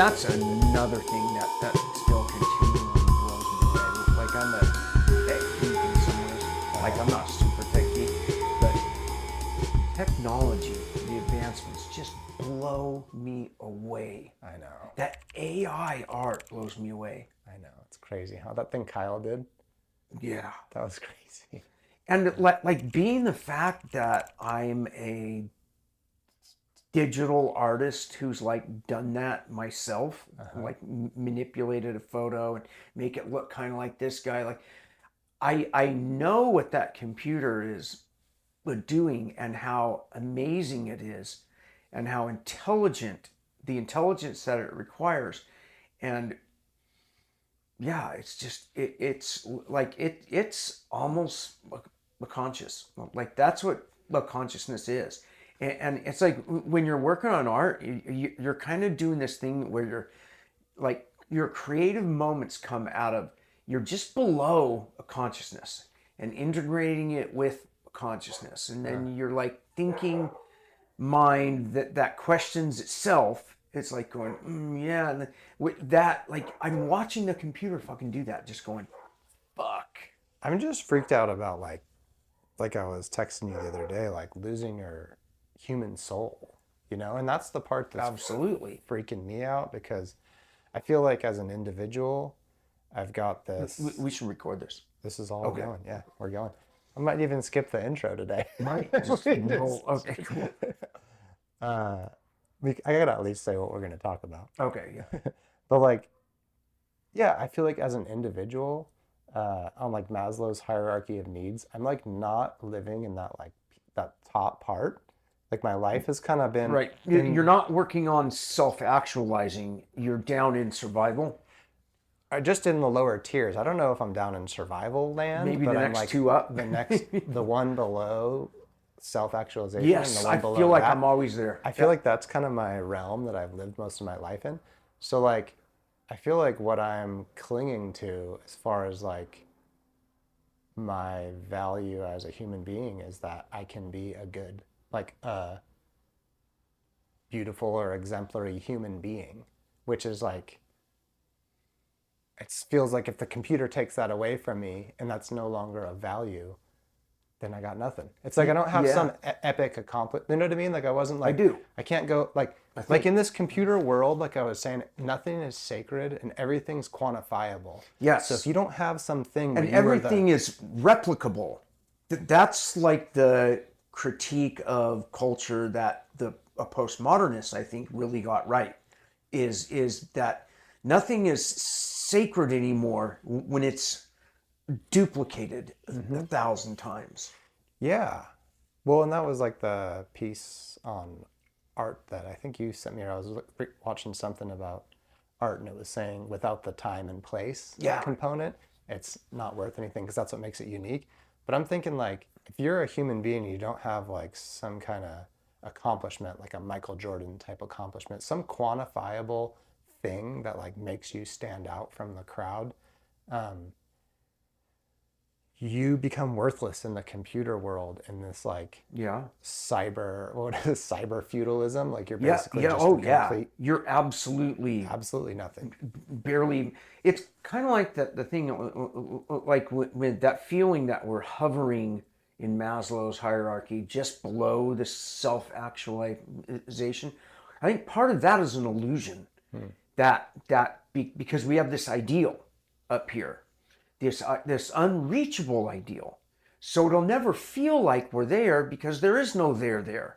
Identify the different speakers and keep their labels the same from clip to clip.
Speaker 1: that's another thing that still continually blows me away. Like I'm a tech geek in some ways. Like I'm not super tech geek, but technology, the advancements just blow me away.
Speaker 2: I know.
Speaker 1: That AI art blows me away.
Speaker 2: I know. It's crazy how that thing Kyle did.
Speaker 1: Yeah.
Speaker 2: That was crazy.
Speaker 1: And like being the fact that I'm a digital artist who's like done that myself, like manipulated a photo and make it look kind of like this guy. Like I know what that computer is doing and how amazing it is and how intelligent, the intelligence that it requires. And yeah, it's just, it's like, it's almost conscious. Like that's what consciousness is. And it's like when you're working on art, you're kind of doing this thing where you're like, your creative moments come out of, you're just below a consciousness and integrating it with consciousness. And then you're like thinking mind that questions itself. It's like going, yeah. And with that, like I'm watching the computer fucking do that, just going, fuck.
Speaker 2: I'm just freaked out about like I was texting you the other day, like losing your human soul, you know? And that's the part that's
Speaker 1: absolutely
Speaker 2: freaking me out, because I feel like as an individual, I've got this.
Speaker 1: We should record this.
Speaker 2: This is all going. Yeah, we're going. I might even skip the intro today.
Speaker 1: Might just roll. Okay, cool.
Speaker 2: I gotta at least say what we're gonna talk about.
Speaker 1: Okay, yeah.
Speaker 2: But like, yeah, I feel like as an individual, on like Maslow's hierarchy of needs, I'm like not living in that like that top part. Like my life has kind of been
Speaker 1: right. You're not working on self-actualizing. You're down in survival.
Speaker 2: Just in the lower tiers. I don't know if I'm down in survival land.
Speaker 1: Maybe
Speaker 2: but
Speaker 1: the
Speaker 2: I'm
Speaker 1: next
Speaker 2: like
Speaker 1: two up.
Speaker 2: the one below self-actualization.
Speaker 1: Yes,
Speaker 2: and the one
Speaker 1: I
Speaker 2: below
Speaker 1: feel like
Speaker 2: that.
Speaker 1: I'm always there.
Speaker 2: I feel like that's kind of my realm that I've lived most of my life in. So like, I feel like what I'm clinging to as far as like my value as a human being is that I can be a good, like a beautiful or exemplary human being, which is like, it feels like if the computer takes that away from me and that's no longer a value, then I got nothing. It's like I don't have some epic accomplishment. You know what I mean? Like I wasn't like, I can't go like in this computer world, like I was saying, nothing is sacred and everything's quantifiable.
Speaker 1: Yes.
Speaker 2: So if you don't have something,
Speaker 1: and everything is replicable. That's like the critique of culture that a postmodernist, I think, really got right. Is that nothing is sacred anymore when it's duplicated 1,000 times.
Speaker 2: Yeah. Well, and that was like the piece on art that I think you sent me. I was watching something about art and it was saying without the time and place component, it's not worth anything because that's what makes it unique. But I'm thinking like, if you're a human being, you don't have like some kind of accomplishment, like a Michael Jordan type accomplishment, some quantifiable thing that like makes you stand out from the crowd, you become worthless in the computer world in this like cyber feudalism. Like you're basically just complete,
Speaker 1: you're absolutely
Speaker 2: nothing.
Speaker 1: Barely. It's kind of like the thing like with that feeling that we're hovering in Maslow's hierarchy just below the self-actualization. I think part of that is an illusion. Because we have this ideal up here, this unreachable ideal, so it'll never feel like we're there because there is no there.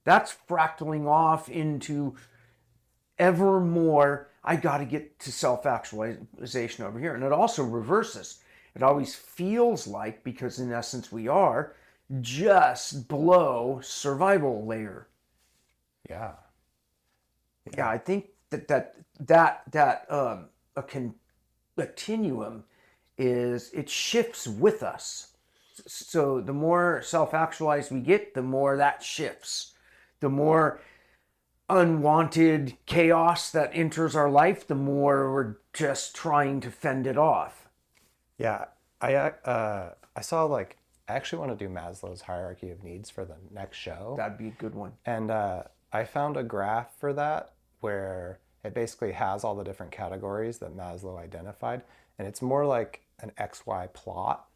Speaker 1: That's fractaling off into ever more. I got to get to self-actualization over here, and it also reverses. It always feels like, because in essence we are just below survival layer.
Speaker 2: Yeah,
Speaker 1: I think that a continuum is, it shifts with us. So the more self-actualized we get, the more that shifts. The more unwanted chaos that enters our life, the more we're just trying to fend it off.
Speaker 2: Yeah, I saw like, I actually want to do Maslow's hierarchy of needs for the next show.
Speaker 1: That'd be a good one.
Speaker 2: And I found a graph for that where it basically has all the different categories that Maslow identified. And it's more like an XY plot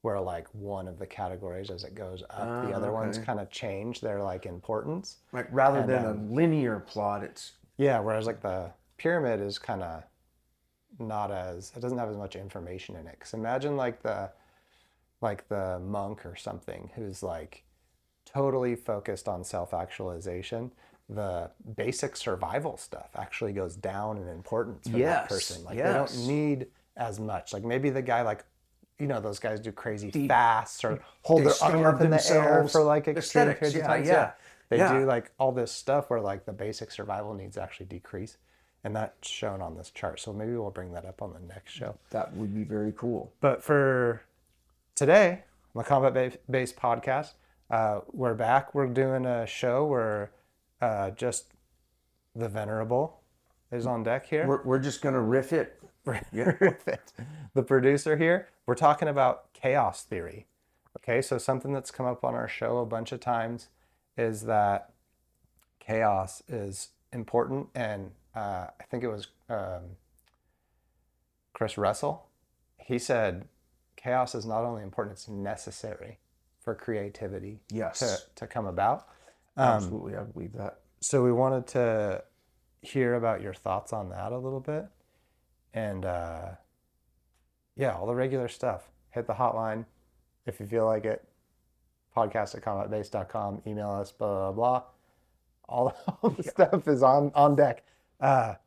Speaker 2: where like one of the categories as it goes up, the other ones kind of change their like importance.
Speaker 1: Like rather than a linear plot, it's...
Speaker 2: Yeah, whereas like the pyramid is kind of not as, it doesn't have as much information in it. Because imagine like the monk or something who's like totally focused on self-actualization. The basic survival stuff actually goes down in importance for that person. Like they don't need as much. Like maybe the guy like, you know, those guys do crazy fasts or hold their arm up in the air for like extreme periods of time. They do like all this stuff where like the basic survival needs actually decrease. And that's shown on this chart. So maybe we'll bring that up on the next show.
Speaker 1: That would be very cool.
Speaker 2: But for today, the combat-based podcast, we're back. We're doing a show where just the Venerable is on deck here.
Speaker 1: We're just going to riff it.
Speaker 2: Riff it. The producer here. We're talking about chaos theory. Okay, so something that's come up on our show a bunch of times is that chaos is important, and I think it was Chris Russell. He said chaos is not only important, it's necessary for creativity to come about.
Speaker 1: Absolutely, I believe that.
Speaker 2: So we wanted to hear about your thoughts on that a little bit. And yeah, all the regular stuff. Hit the hotline if you feel like it. podcast@combatbase.com. Email us, blah, blah, blah. All the stuff is on deck. But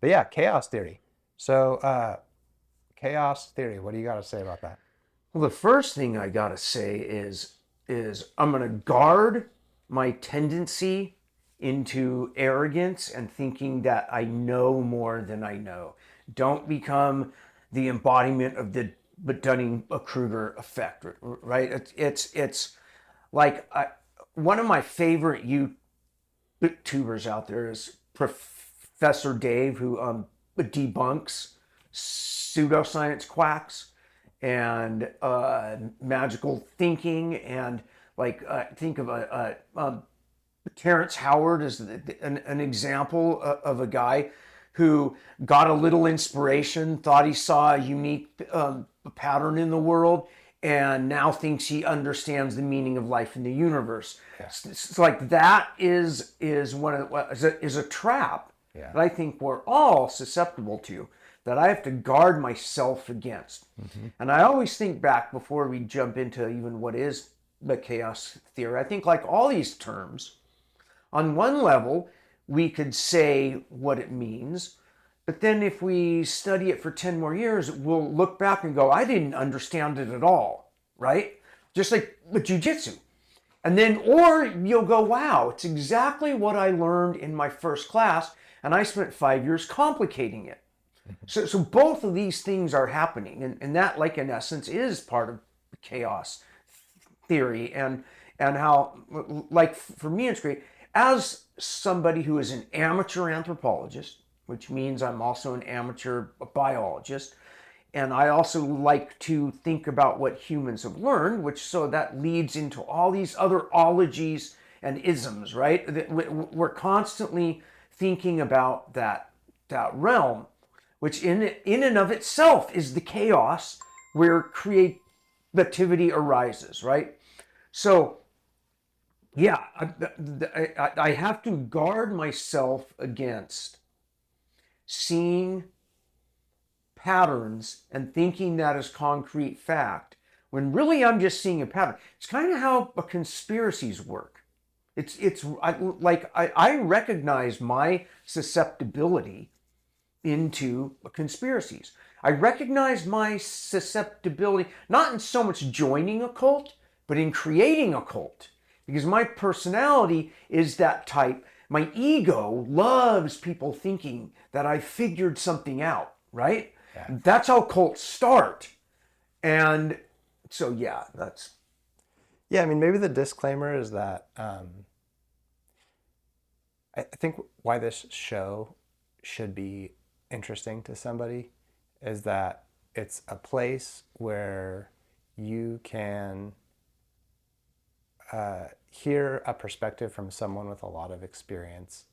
Speaker 2: yeah, chaos theory. So chaos theory, what do you got to say about that?
Speaker 1: Well, the first thing I got to say is I'm going to guard my tendency into arrogance and thinking that I know more than I know. Don't become the embodiment of the Dunning-Kruger effect, right? It's like one of my favorite YouTubers out there is Professor Dave, who debunks pseudoscience quacks and magical thinking, and like think of Terrence Howard as an example of a guy who got a little inspiration, thought he saw a unique pattern in the world, and now thinks he understands the meaning of life in the universe. Yeah. It's like that is a trap that I think we're all susceptible to, that I have to guard myself against. Mm-hmm. And I always think back before we jump into even what is the chaos theory. I think like all these terms, on one level, we could say what it means, but then if we study it for 10 more years, we'll look back and go, I didn't understand it at all, right? Just like with Jiu-jitsu. And then, or you'll go, wow, it's exactly what I learned in my first class, and I spent 5 years complicating it. So both of these things are happening, and that, like in essence, is part of chaos theory, and how, like for me, it's great. As somebody who is an amateur anthropologist, which means I'm also an amateur biologist, and I also like to think about what humans have learned, which so that leads into all these other ologies and isms, right? We're constantly thinking about that realm, which in and of itself is the chaos where creativity arises, right? So yeah, I have to guard myself against seeing patterns and thinking that is concrete fact, when really I'm just seeing a pattern. It's kind of how conspiracies work. I recognize my susceptibility into conspiracies. I recognize my susceptibility, not in so much joining a cult, but in creating a cult. Because my personality is that type. My ego loves people thinking that I figured something out, right? Yeah. That's how cults start. And so, yeah, that's...
Speaker 2: Yeah, I mean, maybe the disclaimer is that I think why this show should be interesting to somebody is that it's a place where you can hear a perspective from someone with a lot of experience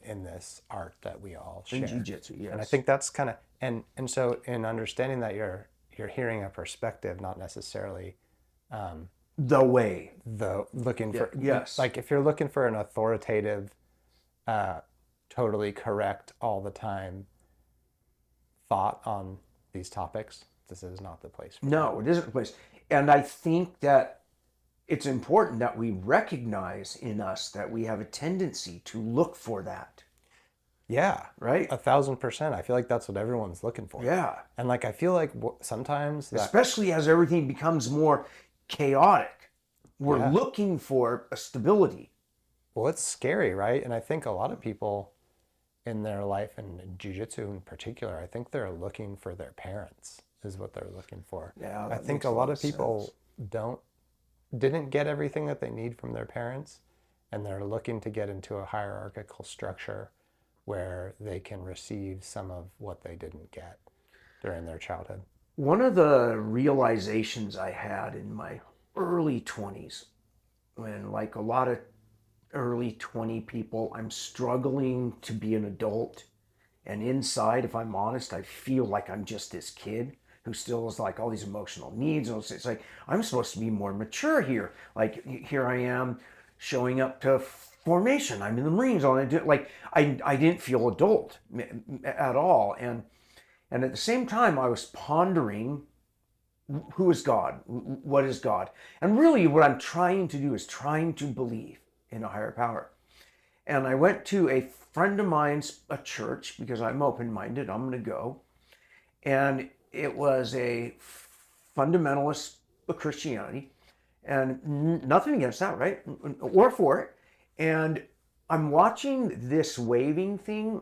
Speaker 2: in this art that we all share.
Speaker 1: In jiu-jitsu, yes.
Speaker 2: And I think that's kind of, and so in understanding that you're hearing a perspective, not necessarily
Speaker 1: the way.
Speaker 2: Looking for,
Speaker 1: yes.
Speaker 2: Like if you're looking for an authoritative, totally correct all the time thought on these topics, this is not the place for
Speaker 1: No, it isn't the place. And I think that it's important that we recognize in us that we have a tendency to look for that.
Speaker 2: Yeah.
Speaker 1: Right?
Speaker 2: 1,000%. I feel like that's what everyone's looking for.
Speaker 1: Yeah.
Speaker 2: And like, I feel like sometimes
Speaker 1: especially as everything becomes more chaotic, we're looking for a stability.
Speaker 2: Well, it's scary, right? And I think a lot of people in their life, and in jiu-jitsu in particular, I think they're looking for their parents is what they're looking for.
Speaker 1: Yeah,
Speaker 2: I think a lot of people didn't get everything that they need from their parents, and they're looking to get into a hierarchical structure where they can receive some of what they didn't get during their childhood.
Speaker 1: One of the realizations I had in my early 20s, when like a lot of early 20 people, I'm struggling to be an adult, and inside, if I'm honest, I feel like I'm just this kid who still has like all these emotional needs. And it's like, I'm supposed to be more mature here. Like here I am showing up to formation. I'm in the Marines. I didn't feel adult at all. And at the same time, I was pondering, who is God? What is God? And really what I'm trying to do is trying to believe in a higher power. And I went to a friend of mine's, a church, because I'm open-minded, I'm going to go. And it was a fundamentalist Christianity, and nothing against that, right? Or for it. And I'm watching this waving thing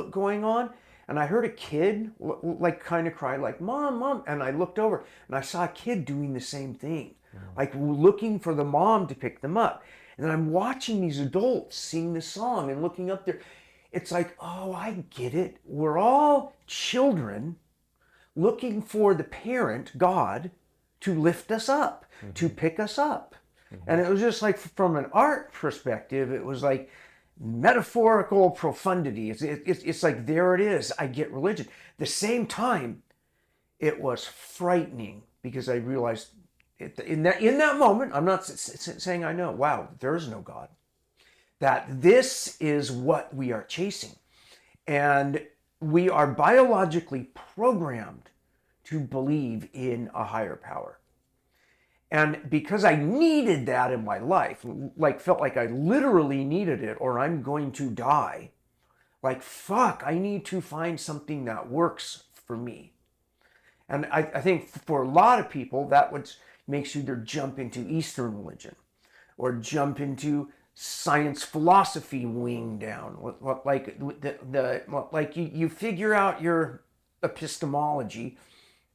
Speaker 1: going on, and I heard a kid like kind of cry like, "Mom, Mom." And I looked over and I saw a kid doing the same thing, like looking for the mom to pick them up. And then I'm watching these adults sing the song and looking up there. It's like, oh, I get it. We're all children looking for the parent, God, to lift us up, to pick us up. And it was just like, from an art perspective, it was like metaphorical profundity. It's like, there it is. I get religion. At the same time, it was frightening because I realized in that moment, I'm not saying I know, wow, there is no God. That this is what we are chasing. And we are biologically programmed to believe in a higher power. And because I needed that in my life, like felt like I literally needed it or I'm going to die, like, fuck, I need to find something that works for me. And I think for a lot of people, that makes you either jump into Eastern religion or jump into science philosophy wing down. Like like you figure out your epistemology,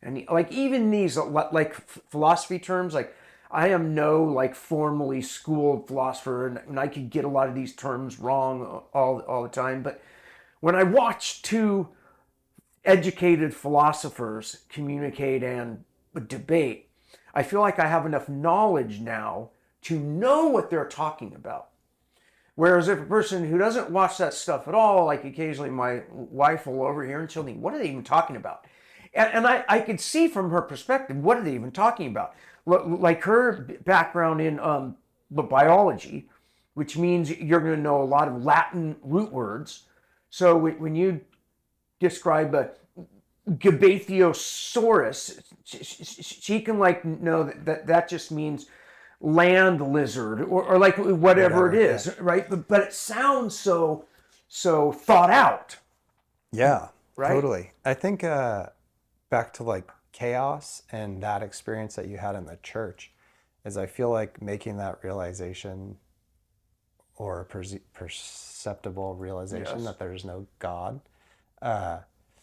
Speaker 1: and like even these like philosophy terms, like I am no like formally schooled philosopher, and I could get a lot of these terms wrong all the time. But when I watch two educated philosophers communicate and debate, I feel like I have enough knowledge now to know what they're talking about. Whereas if a person who doesn't watch that stuff at all, like occasionally my wife will over here and she'll think, what are they even talking about? And I could see from her perspective, what are they even talking about? Like her background in biology, which means you're going to know a lot of Latin root words. So when you describe a Gabathosaurus, she can like know that just means land lizard or like whatever it is, yeah. Right? But it sounds so thought out.
Speaker 2: Yeah,
Speaker 1: right?
Speaker 2: Totally. I think back to like chaos and that experience that you had in the church is I feel like making that realization or perceptible realization
Speaker 1: yes.
Speaker 2: that there's no God.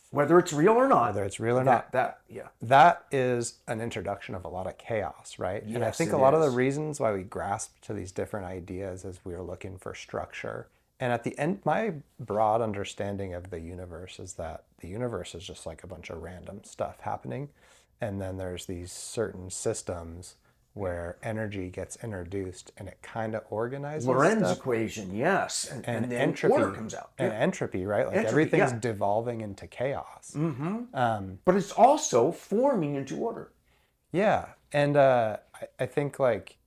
Speaker 1: Whether it's real or not.
Speaker 2: Whether it's real or not. That is an introduction of a lot of chaos, right?
Speaker 1: Yes,
Speaker 2: and I think a lot of the reasons why we grasp to these different ideas is we are looking for structure. And at the end, my broad understanding of the universe is that the universe is just like a bunch of random stuff happening. And then there's these certain systems where energy gets introduced and it kind of organizes
Speaker 1: Lorentz
Speaker 2: stuff.
Speaker 1: equation, yes. And then
Speaker 2: entropy,
Speaker 1: order comes out.
Speaker 2: And entropy, right? Like
Speaker 1: Entropy,
Speaker 2: everything's devolving into chaos.
Speaker 1: But it's also forming into order.
Speaker 2: Yeah. And I think like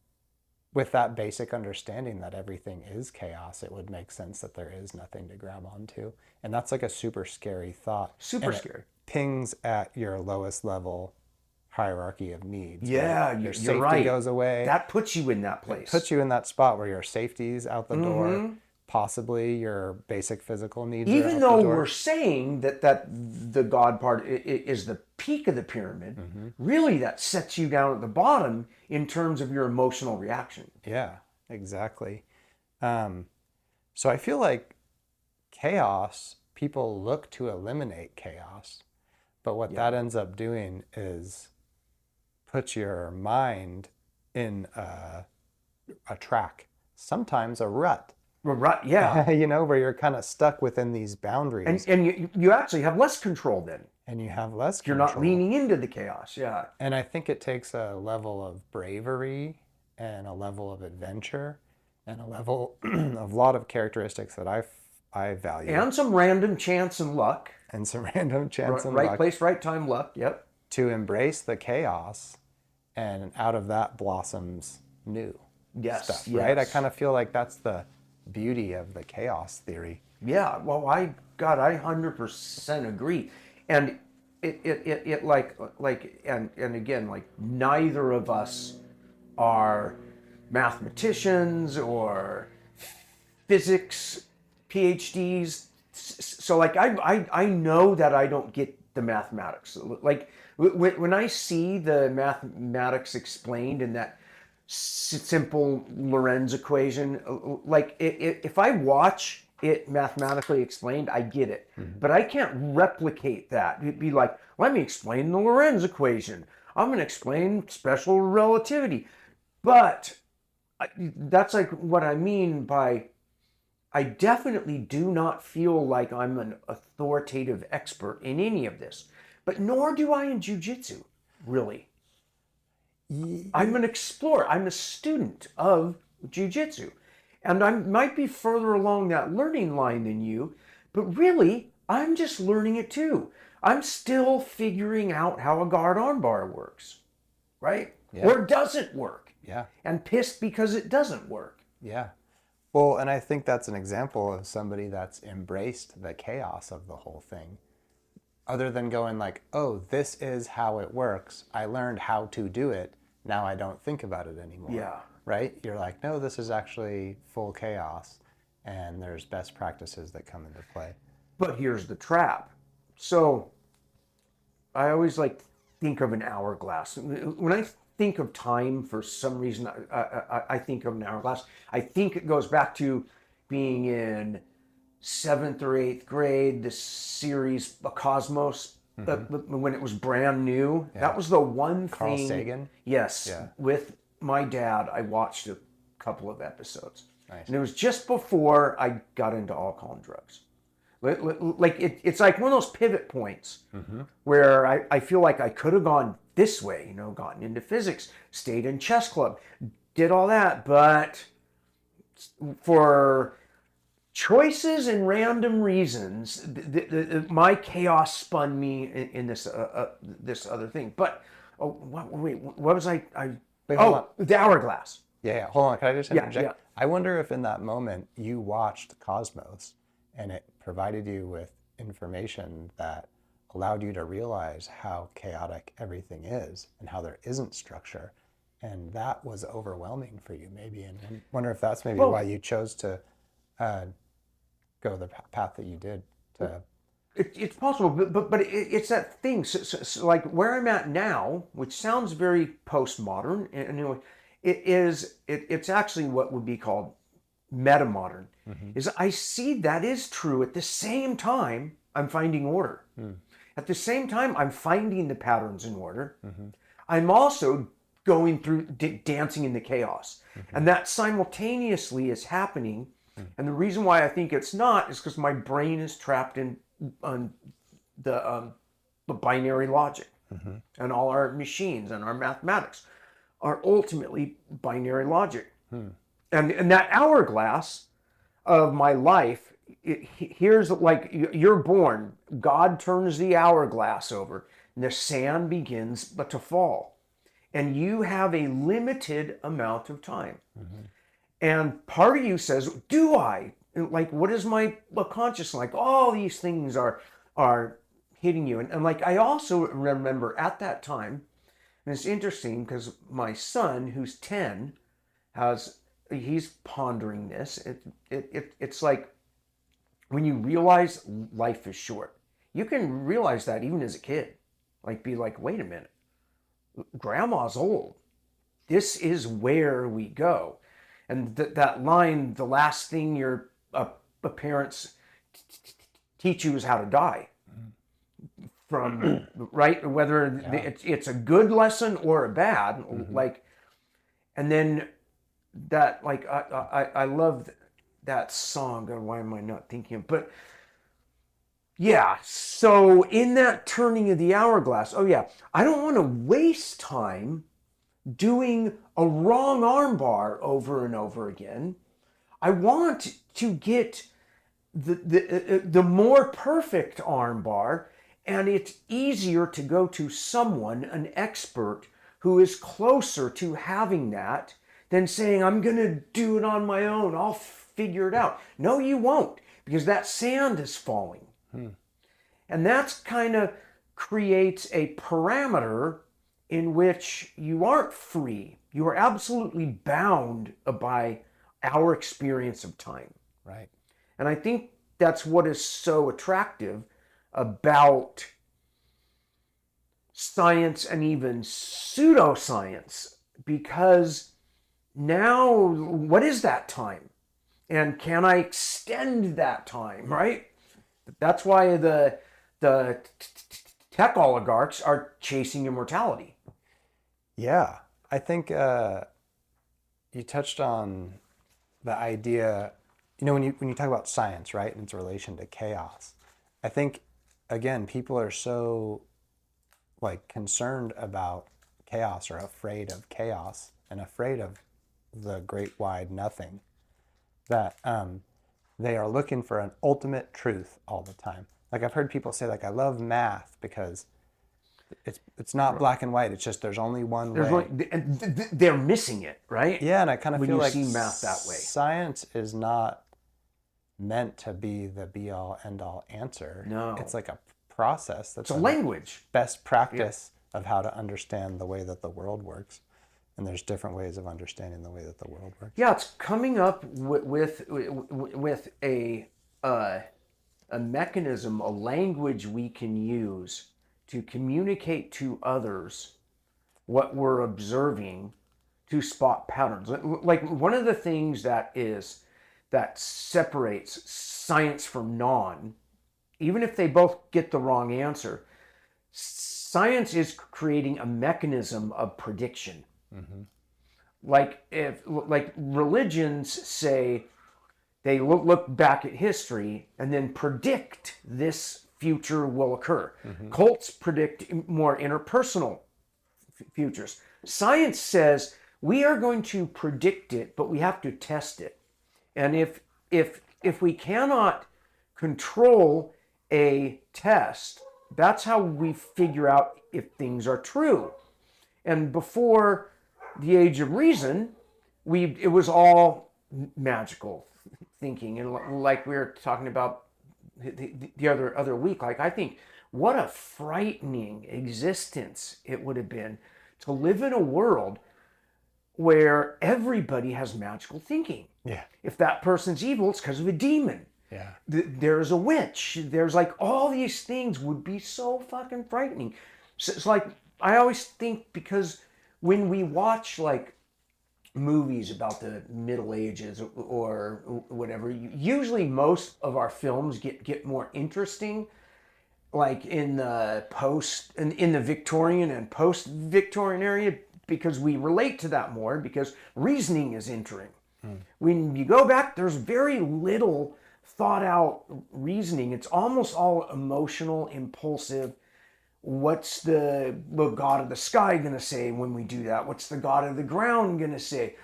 Speaker 2: with that basic understanding that everything is chaos, it would make sense that there is nothing to grab onto. And that's like a super scary thought.
Speaker 1: Super scary.
Speaker 2: Pings at your lowest level hierarchy of needs.
Speaker 1: Yeah,
Speaker 2: your
Speaker 1: you're
Speaker 2: safety
Speaker 1: right.
Speaker 2: goes away.
Speaker 1: That puts you in that place.
Speaker 2: It puts you in that spot where your safety's out the door. Possibly your basic physical needs are out the door.
Speaker 1: Even though we're saying that the God part is the peak of the pyramid, really that sets you down at the bottom in terms of your emotional reaction.
Speaker 2: Yeah, exactly. So I feel like chaos, people look to eliminate chaos, but what that ends up doing is put your mind in a track, sometimes a rut.
Speaker 1: Right, yeah.
Speaker 2: You know, where you're kind of stuck within these boundaries.
Speaker 1: And you actually have less control then.
Speaker 2: And you have less control.
Speaker 1: You're not leaning into the chaos, yeah.
Speaker 2: And I think it takes a level of bravery and a level of adventure and a level of a lot of characteristics that I value.
Speaker 1: And some random chance and luck.
Speaker 2: And some random chance and
Speaker 1: luck.
Speaker 2: luck.
Speaker 1: Right place, right time, luck, yep.
Speaker 2: To embrace the chaos, and out of that blossoms new stuff, right? I kind of feel like that's the beauty of the chaos theory.
Speaker 1: Yeah, well, I 100% agree. And it like and again, like neither of us are mathematicians or physics PhDs. So like I know that I don't get the mathematics. Like when I see the mathematics explained in that simple Lorentz equation, like if I watch it mathematically explained, I get it. But I can't replicate that. It'd be like, let me explain the Lorentz equation. I'm going to explain special relativity. But that's like what I mean by, I definitely do not feel like I'm an authoritative expert in any of this. But nor do I in jiu-jitsu, really. I'm an explorer. I'm a student of jiu-jitsu. And I might be further along that learning line than you, but really, I'm just learning it too. I'm still figuring out how a guard armbar works, right? Yeah. Or doesn't work.
Speaker 2: Yeah.
Speaker 1: And pissed because it doesn't work.
Speaker 2: Yeah. Well, and I think that's an example of somebody that's embraced the chaos of the whole thing. Other than going like, oh, this is how it works. I learned how to do it. Now I don't think about it anymore.
Speaker 1: Yeah.
Speaker 2: Right? You're like, no, this is actually full chaos, and there's best practices that come into play.
Speaker 1: But here's the trap. So I always like think of an hourglass. When I think of time, for some reason, I think of an hourglass. I think it goes back to being in 7th or 8th grade, the series Cosmos, when it was brand new. Yeah. That was the one
Speaker 2: Carl
Speaker 1: thing.
Speaker 2: Sagan?
Speaker 1: Yes.
Speaker 2: Yeah.
Speaker 1: With my dad, I watched a couple of episodes.
Speaker 2: Nice.
Speaker 1: And it was just before I got into alcohol and drugs. Like it's like one of those pivot points where I feel like I could have gone this way, you know, gotten into physics, stayed in chess club, did all that, but for choices and random reasons, my chaos spun me in this this other thing. But wait, what was I? The hourglass.
Speaker 2: Yeah. Hold on. Can I just interject?
Speaker 1: Yeah.
Speaker 2: I wonder if in that moment you watched Cosmos and it provided you with information that allowed you to realize how chaotic everything is and how there isn't structure. And that was overwhelming for you maybe. And I wonder if that's maybe why you chose to go the path that you did.
Speaker 1: It's possible, but it's that thing. So like where I'm at now, which sounds very postmodern, and you know, it's actually what would be called metamodern. Is I see that is true. At the same time, I'm finding order. At the same time, I'm finding the patterns in order. I'm also going through dancing in the chaos, and that simultaneously is happening. And the reason why I think it's not is because my brain is trapped in the binary logic and all our machines and our mathematics. are ultimately binary logic. And that hourglass of my life, here's like you're born, God turns the hourglass over, and the sand begins to fall. And you have a limited amount of time. And part of you says, do I? Like, what is my conscience like? All these things are hitting you. And like, I also remember at that time, and it's interesting because my son, who's 10, he's pondering this. It's like when you realize life is short, you can realize that even as a kid. Like, be like, wait a minute, grandma's old. This is where we go. And that line, the last thing your parents teach you is how to die. From, right? Whether it's a good lesson or a bad, like, and then that, like, I love that song. God, why am I not thinking of? But yeah, so in that turning of the hourglass, I don't want to waste time doing a wrong armbar over and over again. I want to get the more perfect armbar, and it's easier to go to someone, an expert, who is closer to having that than saying, I'm going to do it on my own. I'll figure it out. No, you won't, because that sand is falling. And that's kind of creates a parameter in which you aren't free. You are absolutely bound by our experience of time.
Speaker 2: Right.
Speaker 1: And I think that's what is so attractive about science and even pseudoscience, because now, what is that time? And can I extend that time, right? That's why the tech oligarchs are chasing immortality.
Speaker 2: Yeah, I think you touched on the idea, when you talk about science, right, and its relation to chaos. I think, again, people are so concerned about chaos, or afraid of chaos, and afraid of the great wide nothing, that they are looking for an ultimate truth all the time. Like, I've heard people say, like, I love math because it's not black and white. It's just there's only one way.
Speaker 1: They're missing it, right?
Speaker 2: Yeah, and I kind of feel like
Speaker 1: when you see math that way,
Speaker 2: science is not meant to be the be-all, end-all answer.
Speaker 1: No.
Speaker 2: It's like a process.
Speaker 1: It's a language.
Speaker 2: Best practice of how to understand the way that the world works. And there's different ways of understanding the way that the world works.
Speaker 1: Yeah, it's coming up with a mechanism, a language we can use to communicate to others what we're observing, to spot patterns. Like, one of the things that separates science from non, even if they both get the wrong answer, science is creating a mechanism of prediction. Like, if religions say, they look back at history and then predict this future will occur. Cults predict more interpersonal futures. Science says we are going to predict it, but we have to test it. And if we cannot control a test, that's how we figure out if things are true. And before the age of reason, it was all magical thinking. And like we were talking about the other week, like, I think what a frightening existence it would have been to live in a world where everybody has magical thinking.
Speaker 2: Yeah.
Speaker 1: If that person's evil, it's because of a demon.
Speaker 2: Yeah.
Speaker 1: There's a witch. There's like all these things would be so fucking frightening. So it's like, I always think, because when we watch like movies about the Middle Ages or whatever, usually most of our films get more interesting like in the Victorian and post-Victorian area, because we relate to that more, because reasoning is entering. When you go back, there's very little thought out reasoning. It's almost all emotional, impulsive. What's the god of the sky going to say when we do that? What's the god of the ground going to say?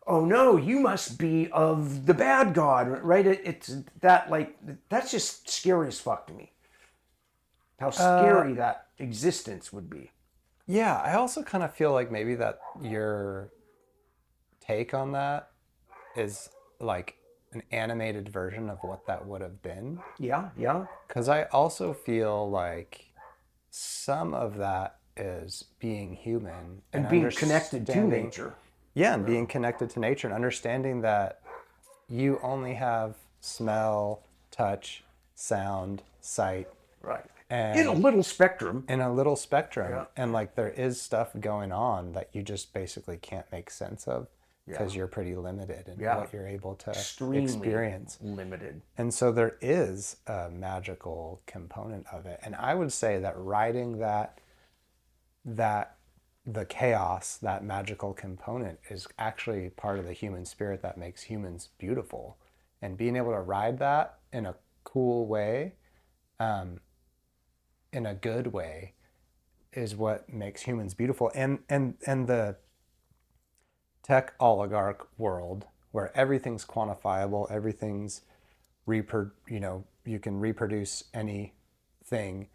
Speaker 1: Oh no, you must be of the bad god, right? It's that, like, that's just scary as fuck to me. How scary that existence would be.
Speaker 2: Yeah, I also kind of feel like maybe that your take on that is like an animated version of what that would have been.
Speaker 1: Yeah, yeah.
Speaker 2: Because I also feel like some of that is being human
Speaker 1: and being connected to nature.
Speaker 2: Yeah, and being connected to nature and understanding that you only have smell, touch, sound, sight.
Speaker 1: Right.
Speaker 2: And
Speaker 1: in a little spectrum.
Speaker 2: Yeah. And like there is stuff going on that you just basically can't make sense of because you're pretty limited in what you're able to experience.
Speaker 1: Limited.
Speaker 2: And so there is a magical component of it. And I would say that riding that the chaos, that magical component, is actually part of the human spirit that makes humans beautiful. And being able to ride that in a cool way, in a good way, is what makes humans beautiful. And the tech oligarch world, where everything's quantifiable, everything's you can reproduce anything,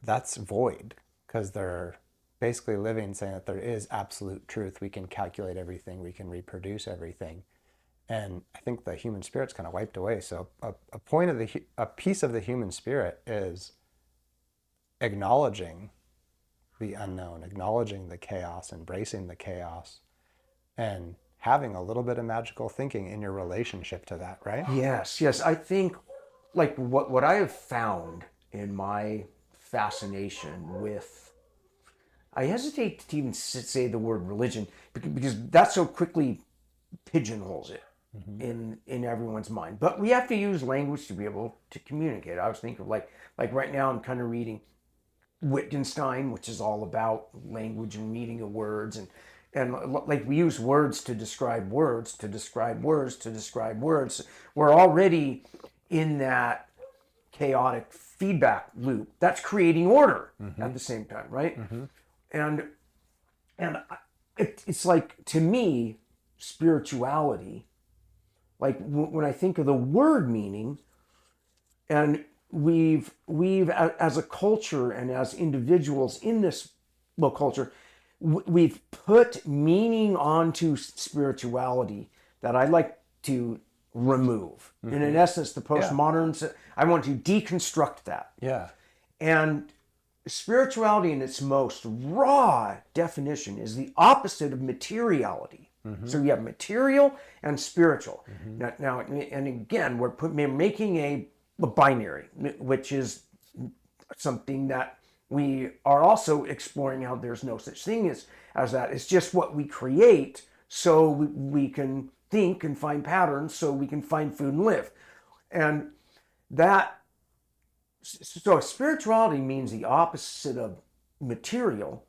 Speaker 2: that's void, because they're basically living saying that there is absolute truth. We can calculate everything, we can reproduce everything. And I think the human spirit's kind of wiped away. So a piece of the human spirit is acknowledging the unknown, acknowledging the chaos, embracing the chaos, and having a little bit of magical thinking in your relationship to that, right?
Speaker 1: Yes. I think, like, what I have found in my fascination with, I hesitate to even say the word religion, because that so quickly pigeonholes it in everyone's mind. But we have to use language to be able to communicate. I was thinking, like right now I'm kind of reading Wittgenstein, which is all about language and meaning of words, and like we use words to describe words, to describe words, to describe words. We're already in that chaotic feedback loop that's creating order at the same time, right? And it's like, to me, spirituality, like when I think of the word meaning, and we've as a culture and as individuals in this culture, we've put meaning onto spirituality that I like to remove. And in essence, the postmoderns, I want to deconstruct that.
Speaker 2: Yeah.
Speaker 1: And spirituality in its most raw definition is the opposite of materiality. So you have material and spiritual. Now, and again, we're making a binary, which is something that we are also exploring how there's no such thing as that. It's just what we create so we can think and find patterns, so we can find food and live. And so spirituality means the opposite of material.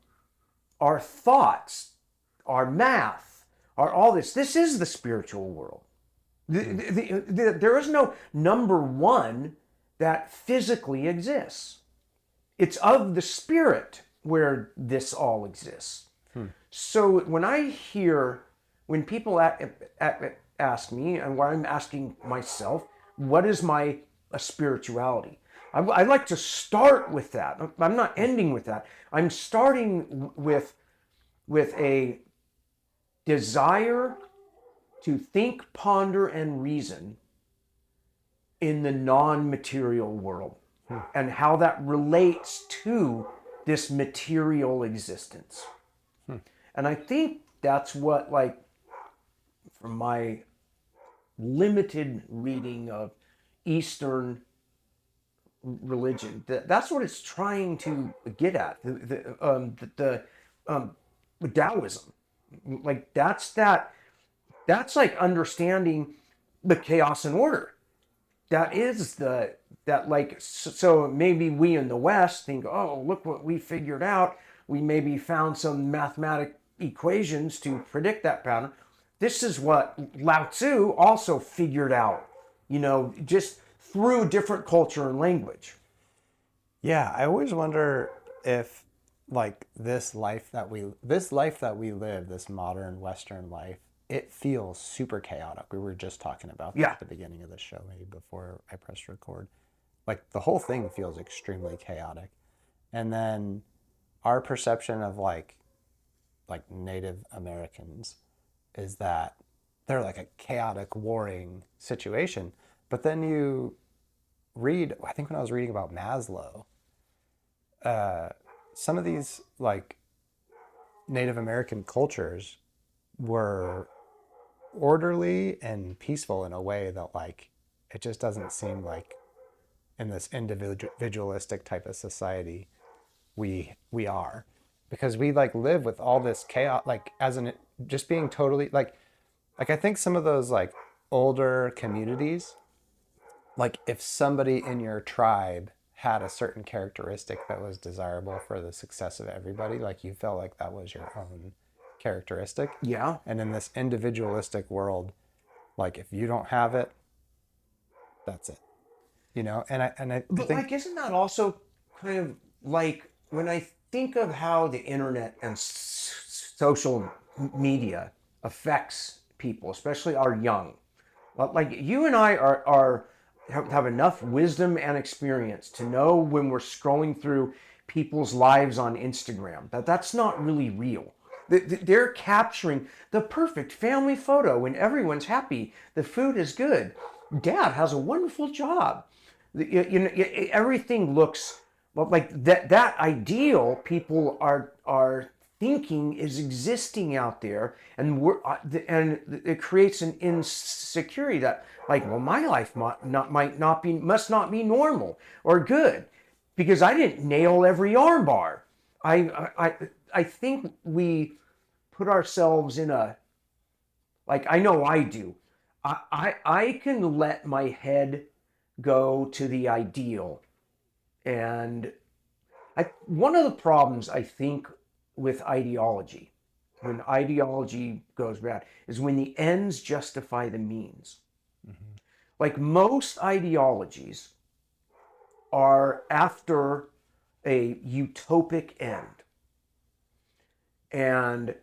Speaker 1: Our thoughts, our math, all this. This is the spiritual world. There is no number one that physically exists. It's of the spirit where this all exists. So when people ask me, and where I'm asking myself, what is my spirituality? I like to start with that. I'm not ending with that. I'm starting with a desire to think, ponder, and reason in the non-material world, and how that relates to this material existence. And I think that's what, like, from my limited reading of Eastern religion, that's what it's trying to get at. The Taoism, like that's like understanding the chaos and order. That is so maybe we in the West think, oh, look what we figured out. We maybe found some mathematic equations to predict that pattern. This is what Lao Tzu also figured out, just through different culture and language.
Speaker 2: Yeah, I always wonder if like this life that we live, this modern Western life, it feels super chaotic. We were just talking about that at the beginning of the show, maybe before I pressed record. Like the whole thing feels extremely chaotic. And then our perception of like Native Americans is that they're like a chaotic, warring situation. But then you read, I think when I was reading about Maslow, some of these like Native American cultures were orderly and peaceful in a way that like it just doesn't seem like in this individualistic type of society we are, because we like live with all this chaos, like as an just being totally like I think some of those like older communities, like if somebody in your tribe had a certain characteristic that was desirable for the success of everybody, like you felt like that was your own characteristic.
Speaker 1: Yeah.
Speaker 2: And in this individualistic world, like if you don't have it, that's it. You know, and I
Speaker 1: but
Speaker 2: think,
Speaker 1: like, isn't that also kind of like when I think of how the internet and social media affects people, especially our young, like you and I have enough wisdom and experience to know when we're scrolling through people's lives on Instagram that's not really real. They're capturing the perfect family photo when everyone's happy, the food is good, dad has a wonderful job. You know, everything looks like that ideal people are thinking is existing out there, and and it creates an insecurity that like, well, my life must not be normal or good because I didn't nail every armbar. I think we put ourselves in a, like, I know I do. I can let my head go to the ideal. And one of the problems I think with ideology, when ideology goes bad, is when the ends justify the means. Mm-hmm. Like most ideologies are after a utopic end. And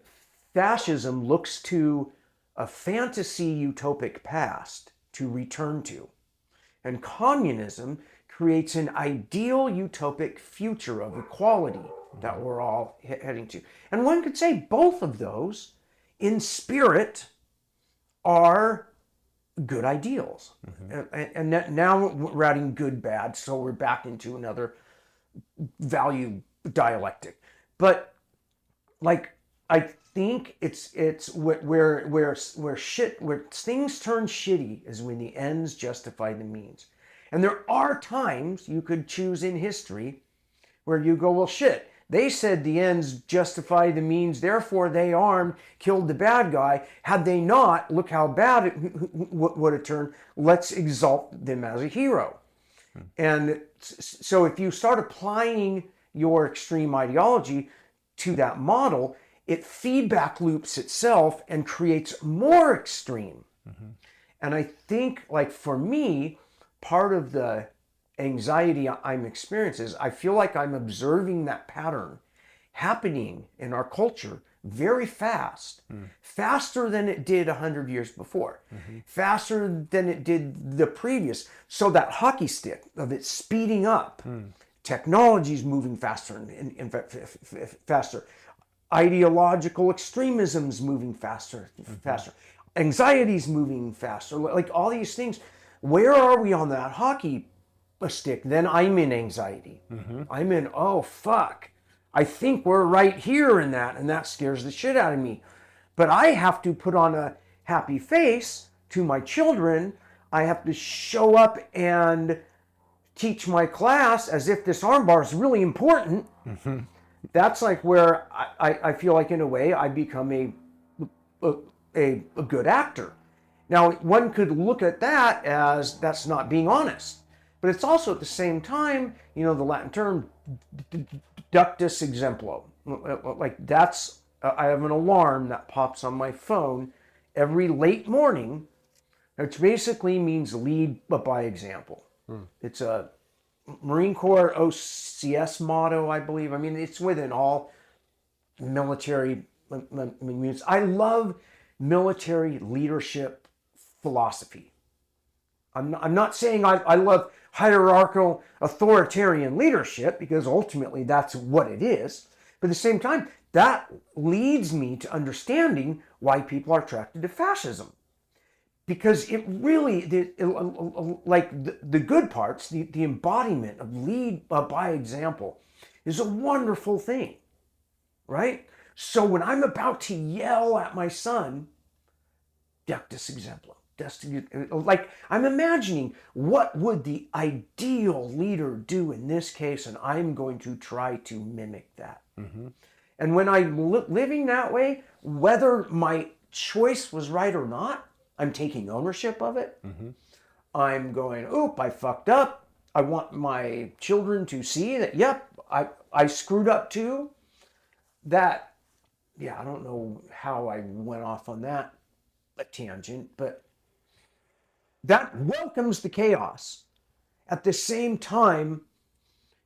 Speaker 1: fascism looks to a fantasy utopic past to return to. And communism creates an ideal utopic future of equality that we're all heading to. And one could say both of those, in spirit, are good ideals. Mm-hmm. And now we're adding good, bad, so we're back into another value dialectic. But like, I think it's where things turn shitty is when the ends justify the means. And there are times you could choose in history where you go, well, shit, they said the ends justify the means, therefore they armed, killed the bad guy. Had they not, look how bad it would have turned. Let's exalt them as a hero. And so if you start applying your extreme ideology to that model, it feedback loops itself and creates more extreme. Mm-hmm. And I think, like, for me, part of the anxiety I'm experiencing is I feel like I'm observing that pattern happening in our culture very fast, faster than it did 100 years before, faster than it did the previous. So that hockey stick of it speeding up, technology's moving faster and faster. Ideological extremism's moving faster, faster. Anxiety's moving faster. Like all these things. Where are we on that hockey stick? Then I'm in anxiety. Mm-hmm. I'm in, oh, fuck. I think we're right here in that, and that scares the shit out of me. But I have to put on a happy face to my children. I have to show up and teach my class as if this armbar is really important. Mm-hmm. That's like where I feel like, in a way, I become a good actor. Now, one could look at that as that's not being honest. But it's also at the same time, you know, the Latin term, ductus exemplo. Like that's, I have an alarm that pops on my phone every late morning, which basically means lead by example. It's a Marine Corps OCS motto, I believe. I mean, it's within all military units. I love military leadership philosophy. I'm not saying I love hierarchical authoritarian leadership, because ultimately that's what it is. But at the same time, that leads me to understanding why people are attracted to fascism. Because it really, like the good parts, the embodiment of lead by example is a wonderful thing, right? So when I'm about to yell at my son, Dectus exemplum, like I'm imagining what would the ideal leader do in this case, and I'm going to try to mimic that. Mm-hmm. And when I'm living that way, whether my choice was right or not, I'm taking ownership of it. Mm-hmm. I'm going, oop, I fucked up. I want my children to see that, yep, I screwed up too. That, yeah, I don't know how I went off on that a tangent, but that welcomes the chaos. At the same time,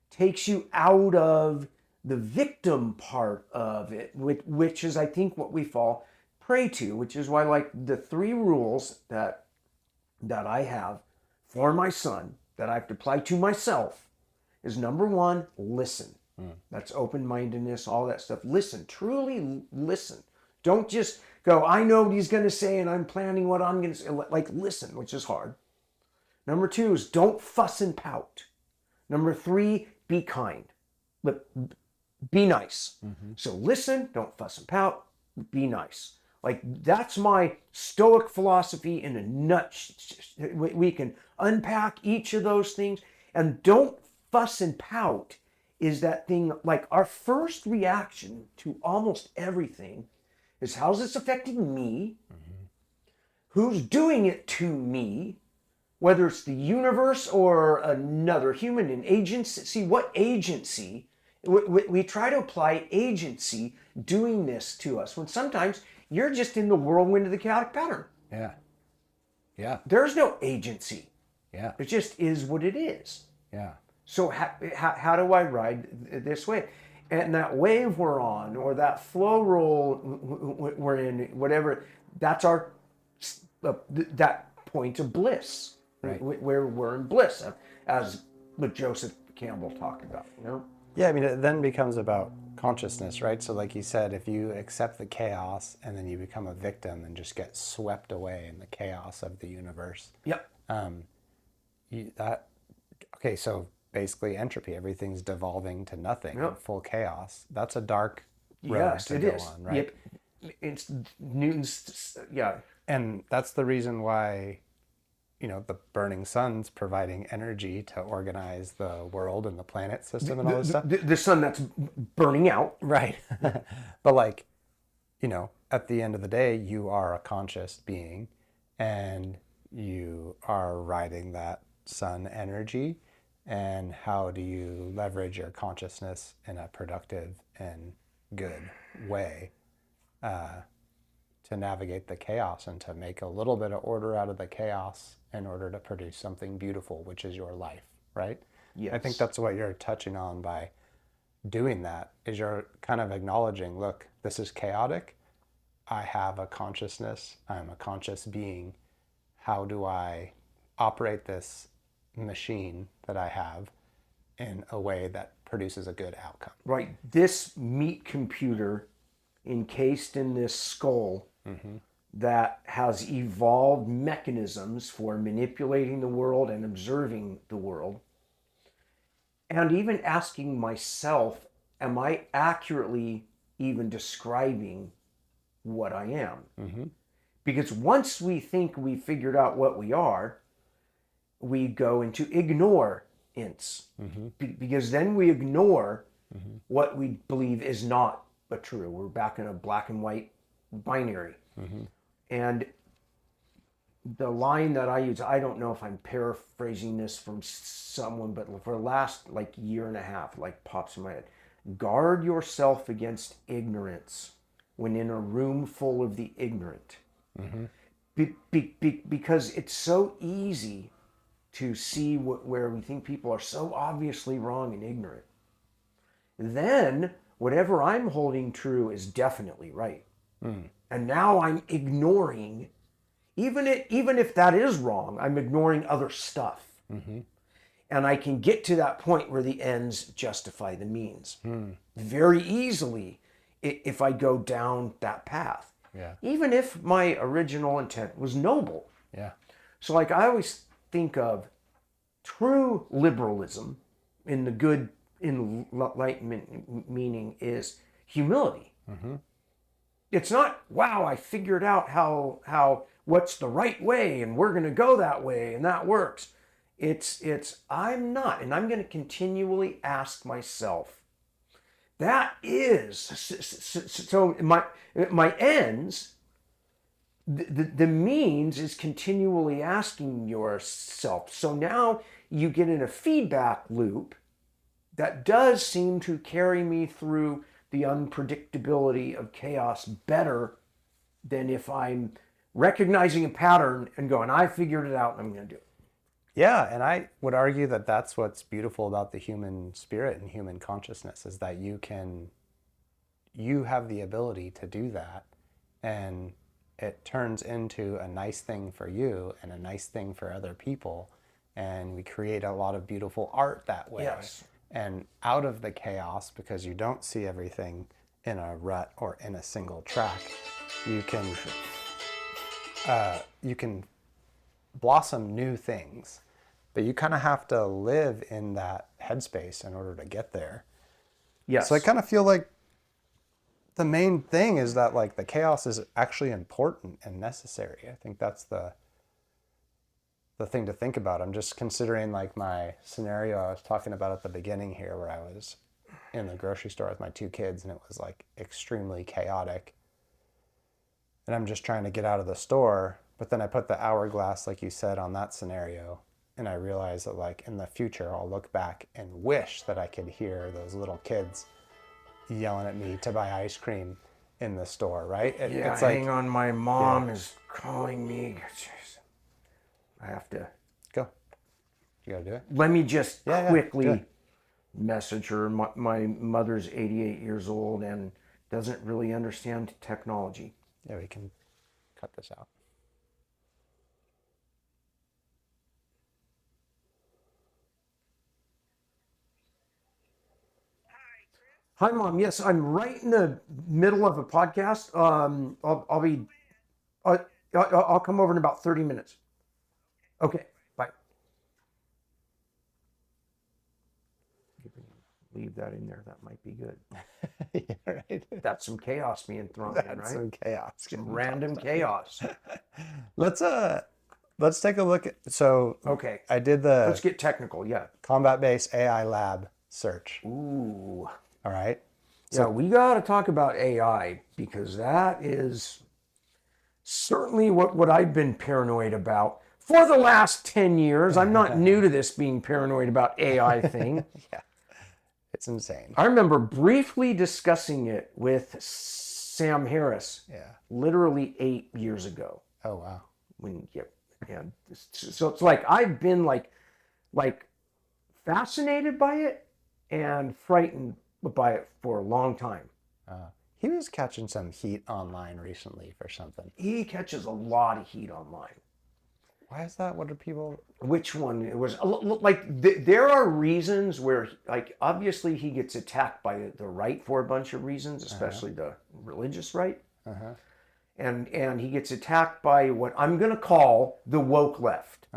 Speaker 1: takes you out of the victim part of it, which is, I think, what we fall prey to, which is why, like, the 3 rules that I have for my son that I have to apply to myself is, number 1, listen. That's open-mindedness, all that stuff. Listen, truly listen. Don't just go, I know what he's going to say and I'm planning what I'm going to say. Like, listen, which is hard. Number 2 is don't fuss and pout. Number 3, be kind. But be nice. Mm-hmm. So listen, don't fuss and pout, be nice. Like, that's my Stoic philosophy in a nutshell. We can unpack each of those things. And don't fuss and pout is that thing, like, our first reaction to almost everything is, how's this affecting me? Mm-hmm. Who's doing it to me? Whether it's the universe or another human, an agency. See, what agency? We try to apply agency doing this to us, when sometimes you're just in the whirlwind of the chaotic pattern.
Speaker 3: Yeah. Yeah.
Speaker 1: There's no agency.
Speaker 3: Yeah.
Speaker 1: It just is what it is.
Speaker 3: Yeah.
Speaker 1: So how do I ride this wave? And that wave we're on, or that flow roll we're in, whatever, that's our, that point of bliss. Right. Where we're in bliss, as what Joseph Campbell talked about, you know?
Speaker 2: Yeah, I mean, it then becomes about consciousness, right? So like you said, if you accept the chaos and then you become a victim and just get swept away in the chaos of the universe.
Speaker 1: Yep.
Speaker 2: Okay, so basically entropy, everything's devolving to nothing,
Speaker 1: yep.
Speaker 2: Full chaos. That's a dark road to go on, right?
Speaker 1: Yep. It's Newton's, yeah.
Speaker 2: And that's the reason why, you know, the burning sun's providing energy to organize the world and the planet system and all this stuff.
Speaker 1: The sun that's burning out.
Speaker 2: Right. But like, you know, at the end of the day, you are a conscious being and you are riding that sun energy. And how do you leverage your consciousness in a productive and good way to navigate the chaos and to make a little bit of order out of the chaos in order to produce something beautiful, which is your life, right?
Speaker 1: Yes.
Speaker 2: I think that's what you're touching on by doing that, is you're kind of acknowledging, look, this is chaotic. I have a consciousness. I'm a conscious being. How do I operate this machine that I have in a way that produces a good outcome?
Speaker 1: Right. This meat computer encased in this skull, mm-hmm. that has evolved mechanisms for manipulating the world and observing the world. And even asking myself, am I accurately even describing what I am? Mm-hmm. Because once we think we figured out what we are, we go into ignorance. Mm-hmm. Because then we ignore mm-hmm. what we believe is not a true. We're back in a black and white binary. Mm-hmm. And the line that I use, I don't know if I'm paraphrasing this from someone, but for the last like year and a half, like pops in my head. Guard yourself against ignorance when in a room full of the ignorant. Mm-hmm. Because it's so easy to see where we think people are so obviously wrong and ignorant. Then whatever I'm holding true is definitely right. And now I'm ignoring, even if that is wrong, I'm ignoring other stuff. And I can get to that point where the ends justify the means very easily if I go down that path.
Speaker 2: Yeah.
Speaker 1: Even if my original intent was noble.
Speaker 2: Yeah.
Speaker 1: So like I always think of true liberalism in the good enlightenment meaning is humility. It's not, wow, I figured out how what's the right way and we're going to go that way and that works. It's I'm not, and I'm going to continually ask myself. That is so my ends. The means is continually asking yourself. So now you get in a feedback loop that does seem to carry me through the unpredictability of chaos better than if I'm recognizing a pattern and going, I figured it out and I'm going to do it.
Speaker 2: Yeah, and I would argue that that's what's beautiful about the human spirit and human consciousness is that you have the ability to do that, and it turns into a nice thing for you and a nice thing for other people, and we create a lot of beautiful art that way.
Speaker 1: Yes.
Speaker 2: And out of the chaos, because you don't see everything in a rut or in a single track, you can blossom new things. But you kind of have to live in that headspace in order to get there.
Speaker 1: Yes.
Speaker 2: So I kind of feel like the main thing is that like the chaos is actually important and necessary. I think that's the thing to think about. I'm just considering like my scenario I was talking about at the beginning here, where I was in the grocery store with my two kids and it was like extremely chaotic. And I'm just trying to get out of the store. But then I put the hourglass, like you said, on that scenario. And I realized that like in the future, I'll look back and wish that I could hear those little kids yelling at me to buy ice cream in the store, right?
Speaker 1: It's hang on, my mom is calling me. I have to
Speaker 2: go. You gotta do it.
Speaker 1: Let me just quickly
Speaker 2: do
Speaker 1: message her. My mother's 88 years old and doesn't really understand technology.
Speaker 2: Yeah, we can cut this out.
Speaker 1: Hi, Mom. Yes, I'm right in the middle of a podcast. I'll come over in about 30 minutes. Okay, bye. Leave that in there. That might be good.
Speaker 2: Yeah, right.
Speaker 1: That's some chaos being thrown in, right?
Speaker 2: Some chaos.
Speaker 1: Some random chaos.
Speaker 2: Let's take a look at. So
Speaker 1: okay,
Speaker 2: I did
Speaker 1: let's get technical. Yeah.
Speaker 2: Combat-based AI lab search.
Speaker 1: Ooh.
Speaker 2: All right.
Speaker 1: So we got to talk about AI because that is certainly what I've been paranoid about for the last 10 years. I'm not new to this being paranoid about AI thing.
Speaker 2: Yeah. It's insane.
Speaker 1: I remember briefly discussing it with Sam Harris.
Speaker 2: Yeah.
Speaker 1: Literally 8 years ago.
Speaker 2: Oh, wow.
Speaker 1: So it's like I've been like fascinated by it and frightened by it for a long time.
Speaker 2: He was catching some heat online recently for something.
Speaker 1: He catches a lot of heat online.
Speaker 2: Why is that? What are people?
Speaker 1: Which one? It was like there are reasons where, like, obviously he gets attacked by the right for a bunch of reasons, especially the religious right. And he gets attacked by what I'm going to call the woke left.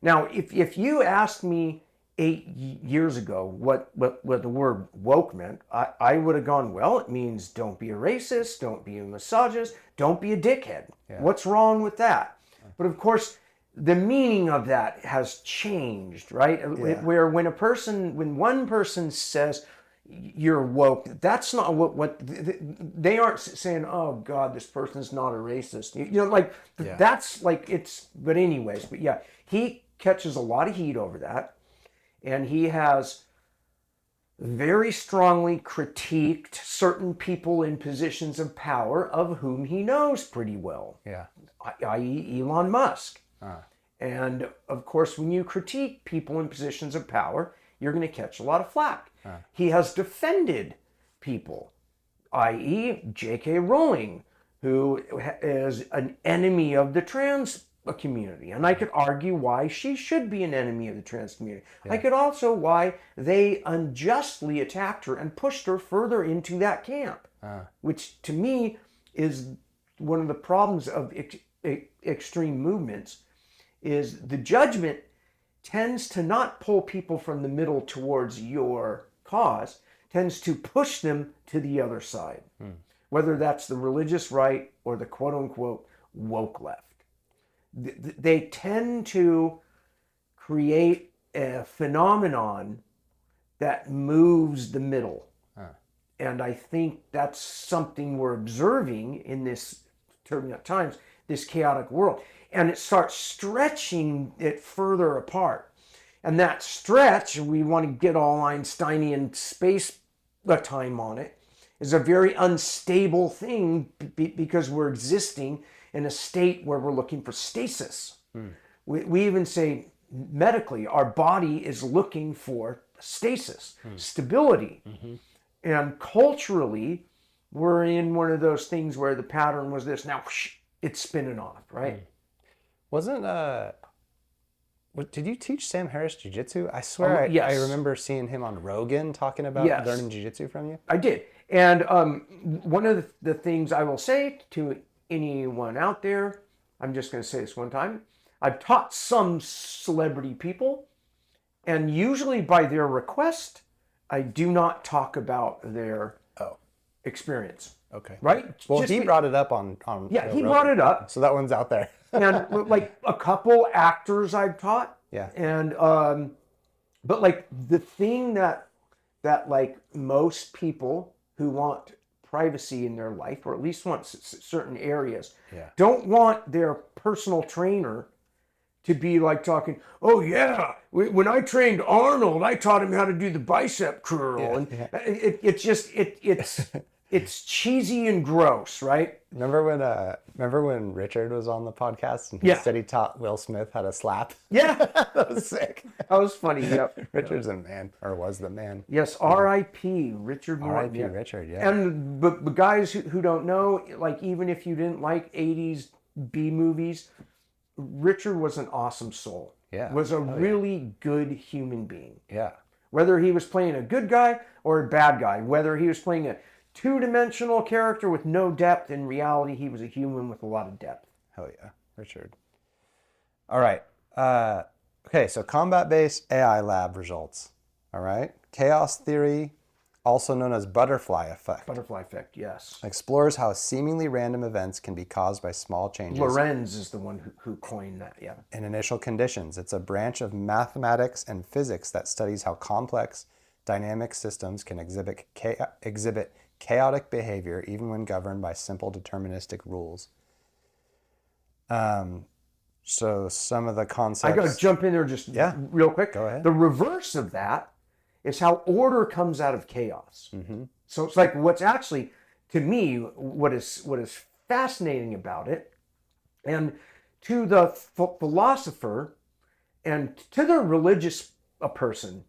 Speaker 1: Now, if you asked me 8 years ago what the word woke meant, I would have gone, well, it means don't be a racist, don't be a misogynist, don't be a dickhead. Yeah. What's wrong with that? But of course, the meaning of that has changed, right? Yeah. Where when one person says you're woke, that's not what they aren't saying, oh God, this person's not a racist. That's like it's, but anyways, but yeah, he catches a lot of heat over that. And he has very strongly critiqued certain people in positions of power of whom he knows pretty well.
Speaker 2: Yeah.
Speaker 1: I.e. Elon Musk. And of course, when you critique people in positions of power, you're going to catch a lot of flack. He has defended people, i.e. J.K. Rowling, who is an enemy of the trans community. And I could argue why she should be an enemy of the trans community. Yeah. I could also why they unjustly attacked her and pushed her further into that camp, which to me is one of the problems of extreme movements, is the judgment tends to not pull people from the middle towards your cause, tends to push them to the other side, whether that's the religious right or the quote-unquote woke left. They tend to create a phenomenon that moves the middle. And I think that's something we're observing in this turbulent times, this chaotic world. And it starts stretching it further apart. And that stretch, we want to get all Einsteinian space time on it, is a very unstable thing because we're existing in a state where we're looking for stasis. We even say medically, our body is looking for stasis, stability. And culturally, we're in one of those things where the pattern was this, now it's spinning off, right?
Speaker 2: Wasn't, did you teach Sam Harris Jiu-Jitsu? I swear
Speaker 1: yes.
Speaker 2: I remember seeing him on Rogan talking about learning Jiu-Jitsu from you.
Speaker 1: I did. And one of the things I will say to anyone out there, I'm just going to say this one time, I've taught some celebrity people, and usually by their request, I do not talk about their experience.
Speaker 2: Okay.
Speaker 1: Right?
Speaker 2: Well, he brought it up on
Speaker 1: yeah, he brought it up.
Speaker 2: So that one's out there.
Speaker 1: And like a couple actors I've taught.
Speaker 2: Yeah.
Speaker 1: And but like the thing that like most people who want privacy in their life, or at least want certain areas, don't want their personal trainer to be like talking, oh yeah, when I trained Arnold, I taught him how to do the bicep curl. And it's cheesy and gross, right?
Speaker 2: Remember when Richard was on the podcast and he said he taught Will Smith how to slap?
Speaker 1: Yeah.
Speaker 2: That was sick.
Speaker 1: That was funny, yep.
Speaker 2: Richard's a man, or was the man.
Speaker 1: Yes, R.I.P. Richard Morton.
Speaker 2: R.I.P. Richard, yeah.
Speaker 1: And but guys who don't know, like even if you didn't like 80s B movies, Richard was an awesome soul.
Speaker 2: Yeah.
Speaker 1: Was a really good human being.
Speaker 2: Yeah.
Speaker 1: Whether he was playing a good guy or a bad guy, whether he was playing a two-dimensional character with no depth, in reality, he was a human with a lot of depth.
Speaker 2: Hell yeah, Richard. All right. Okay, so combat-based AI lab results. All right. Chaos theory, also known as butterfly effect.
Speaker 1: Butterfly effect, yes.
Speaker 2: Explores how seemingly random events can be caused by small changes.
Speaker 1: Lorenz is the one who coined that, yeah.
Speaker 2: In initial conditions. It's a branch of mathematics and physics that studies how complex dynamic systems can exhibit chaotic behavior even when governed by simple deterministic rules. So some of the concepts...
Speaker 1: I got to jump in there just real quick.
Speaker 2: Go ahead.
Speaker 1: The reverse of that is how order comes out of chaos. Mm-hmm. So it's like what's actually, to me, what is fascinating about it, and to the philosopher and to the religious person,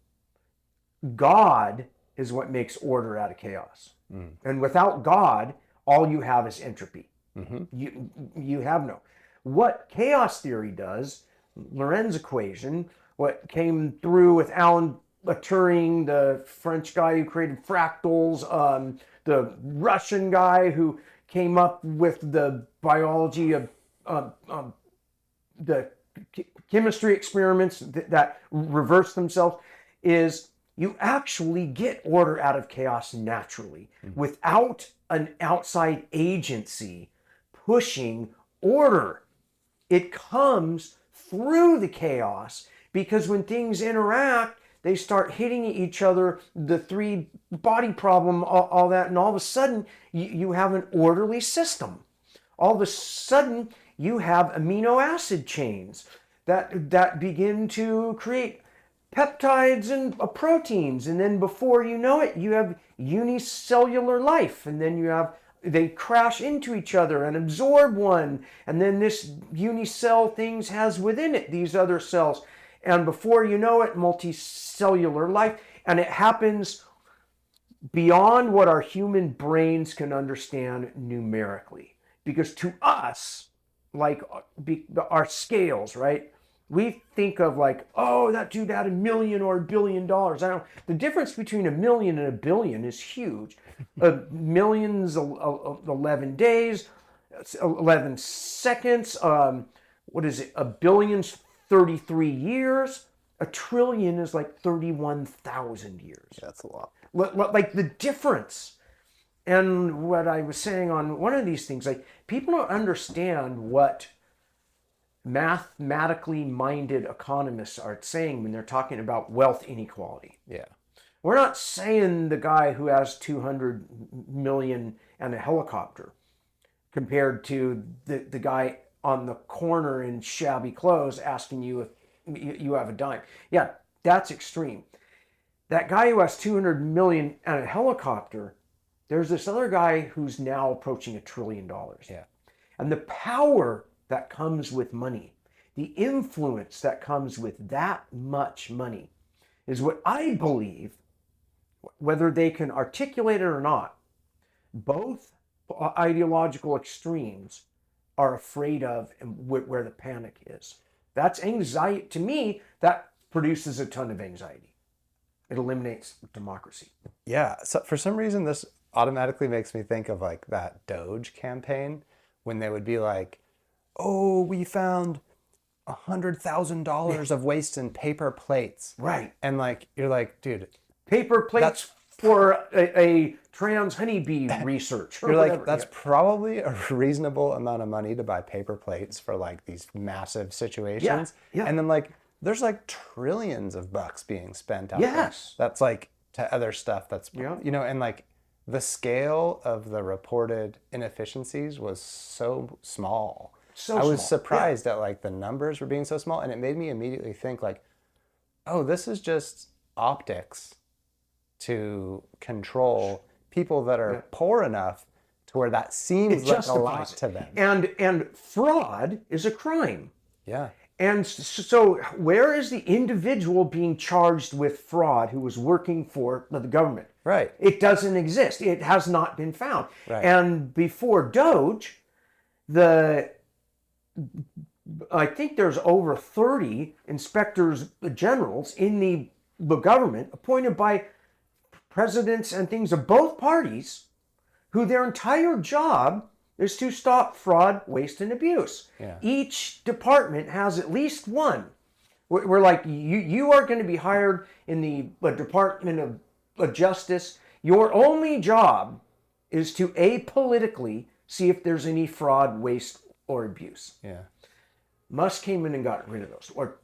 Speaker 1: God is what makes order out of chaos. Mm. And without God, all you have is entropy. Mm-hmm. You have no. What chaos theory does, Lorenz equation, what came through with Alan Turing, the French guy who created fractals, the Russian guy who came up with the biology of the chemistry experiments that reverse themselves, is you actually get order out of chaos naturally without an outside agency pushing order. It comes through the chaos because when things interact, they start hitting each other, the three body problem, all that, and all of a sudden you have an orderly system. All of a sudden you have amino acid chains that begin to create peptides and proteins, and then before you know it, you have unicellular life, and then you have they crash into each other and absorb one, and then this unicell things has within it these other cells, and before you know it, multicellular life, and it happens beyond what our human brains can understand numerically. Because to us, like our scales, right? We think of like, oh, that dude had $1 million or $1 billion. I don't. The difference between $1 million and $1 billion is huge. A million's 11 days, 11 seconds. What is it? A billion's 33 years. A trillion is like 31,000 years.
Speaker 2: Yeah, that's a lot.
Speaker 1: Like the difference. And what I was saying on one of these things, like people don't understand what mathematically minded economists are saying when they're talking about wealth inequality.
Speaker 2: Yeah.
Speaker 1: We're not saying the guy who has 200 million and a helicopter compared to the guy on the corner in shabby clothes asking you if you have a dime. Yeah, that's extreme. That guy who has 200 million and a helicopter, there's this other guy who's now approaching $1 trillion.
Speaker 2: Yeah.
Speaker 1: And the power that comes with money, the influence that comes with that much money, is what I believe, whether they can articulate it or not, both ideological extremes are afraid of, and where the panic is. That's anxiety. To me, that produces a ton of anxiety. It eliminates democracy.
Speaker 2: Yeah. So for some reason, this automatically makes me think of like that Doge campaign when they would be like, oh, we found $100,000 of waste in paper plates.
Speaker 1: Right.
Speaker 2: And like, you're like, dude.
Speaker 1: Paper plates for a trans honeybee research.
Speaker 2: You're like, that's probably a reasonable amount of money to buy paper plates for like these massive situations.
Speaker 1: Yeah.
Speaker 2: And then like, there's like trillions of bucks being spent out there. That's like to other stuff that's, you know, and like the scale of the reported inefficiencies was so small. I was surprised at like the numbers were being so small, and it made me immediately think like, oh, this is just optics to control people that are poor enough to where that seems like a lot to them.
Speaker 1: And fraud is a crime.
Speaker 2: Yeah.
Speaker 1: And so where is the individual being charged with fraud who was working for the government?
Speaker 2: Right.
Speaker 1: It doesn't exist. It has not been found.
Speaker 2: Right.
Speaker 1: And before Doge, I think there's over 30 inspectors generals in the government appointed by presidents and things of both parties who their entire job is to stop fraud, waste, and abuse.
Speaker 2: Yeah.
Speaker 1: Each department has at least one. We're like, you are going to be hired in the Department of Justice. Your only job is to apolitically see if there's any fraud, waste, or abuse.
Speaker 2: Yeah.
Speaker 1: Musk came in and got rid of those, or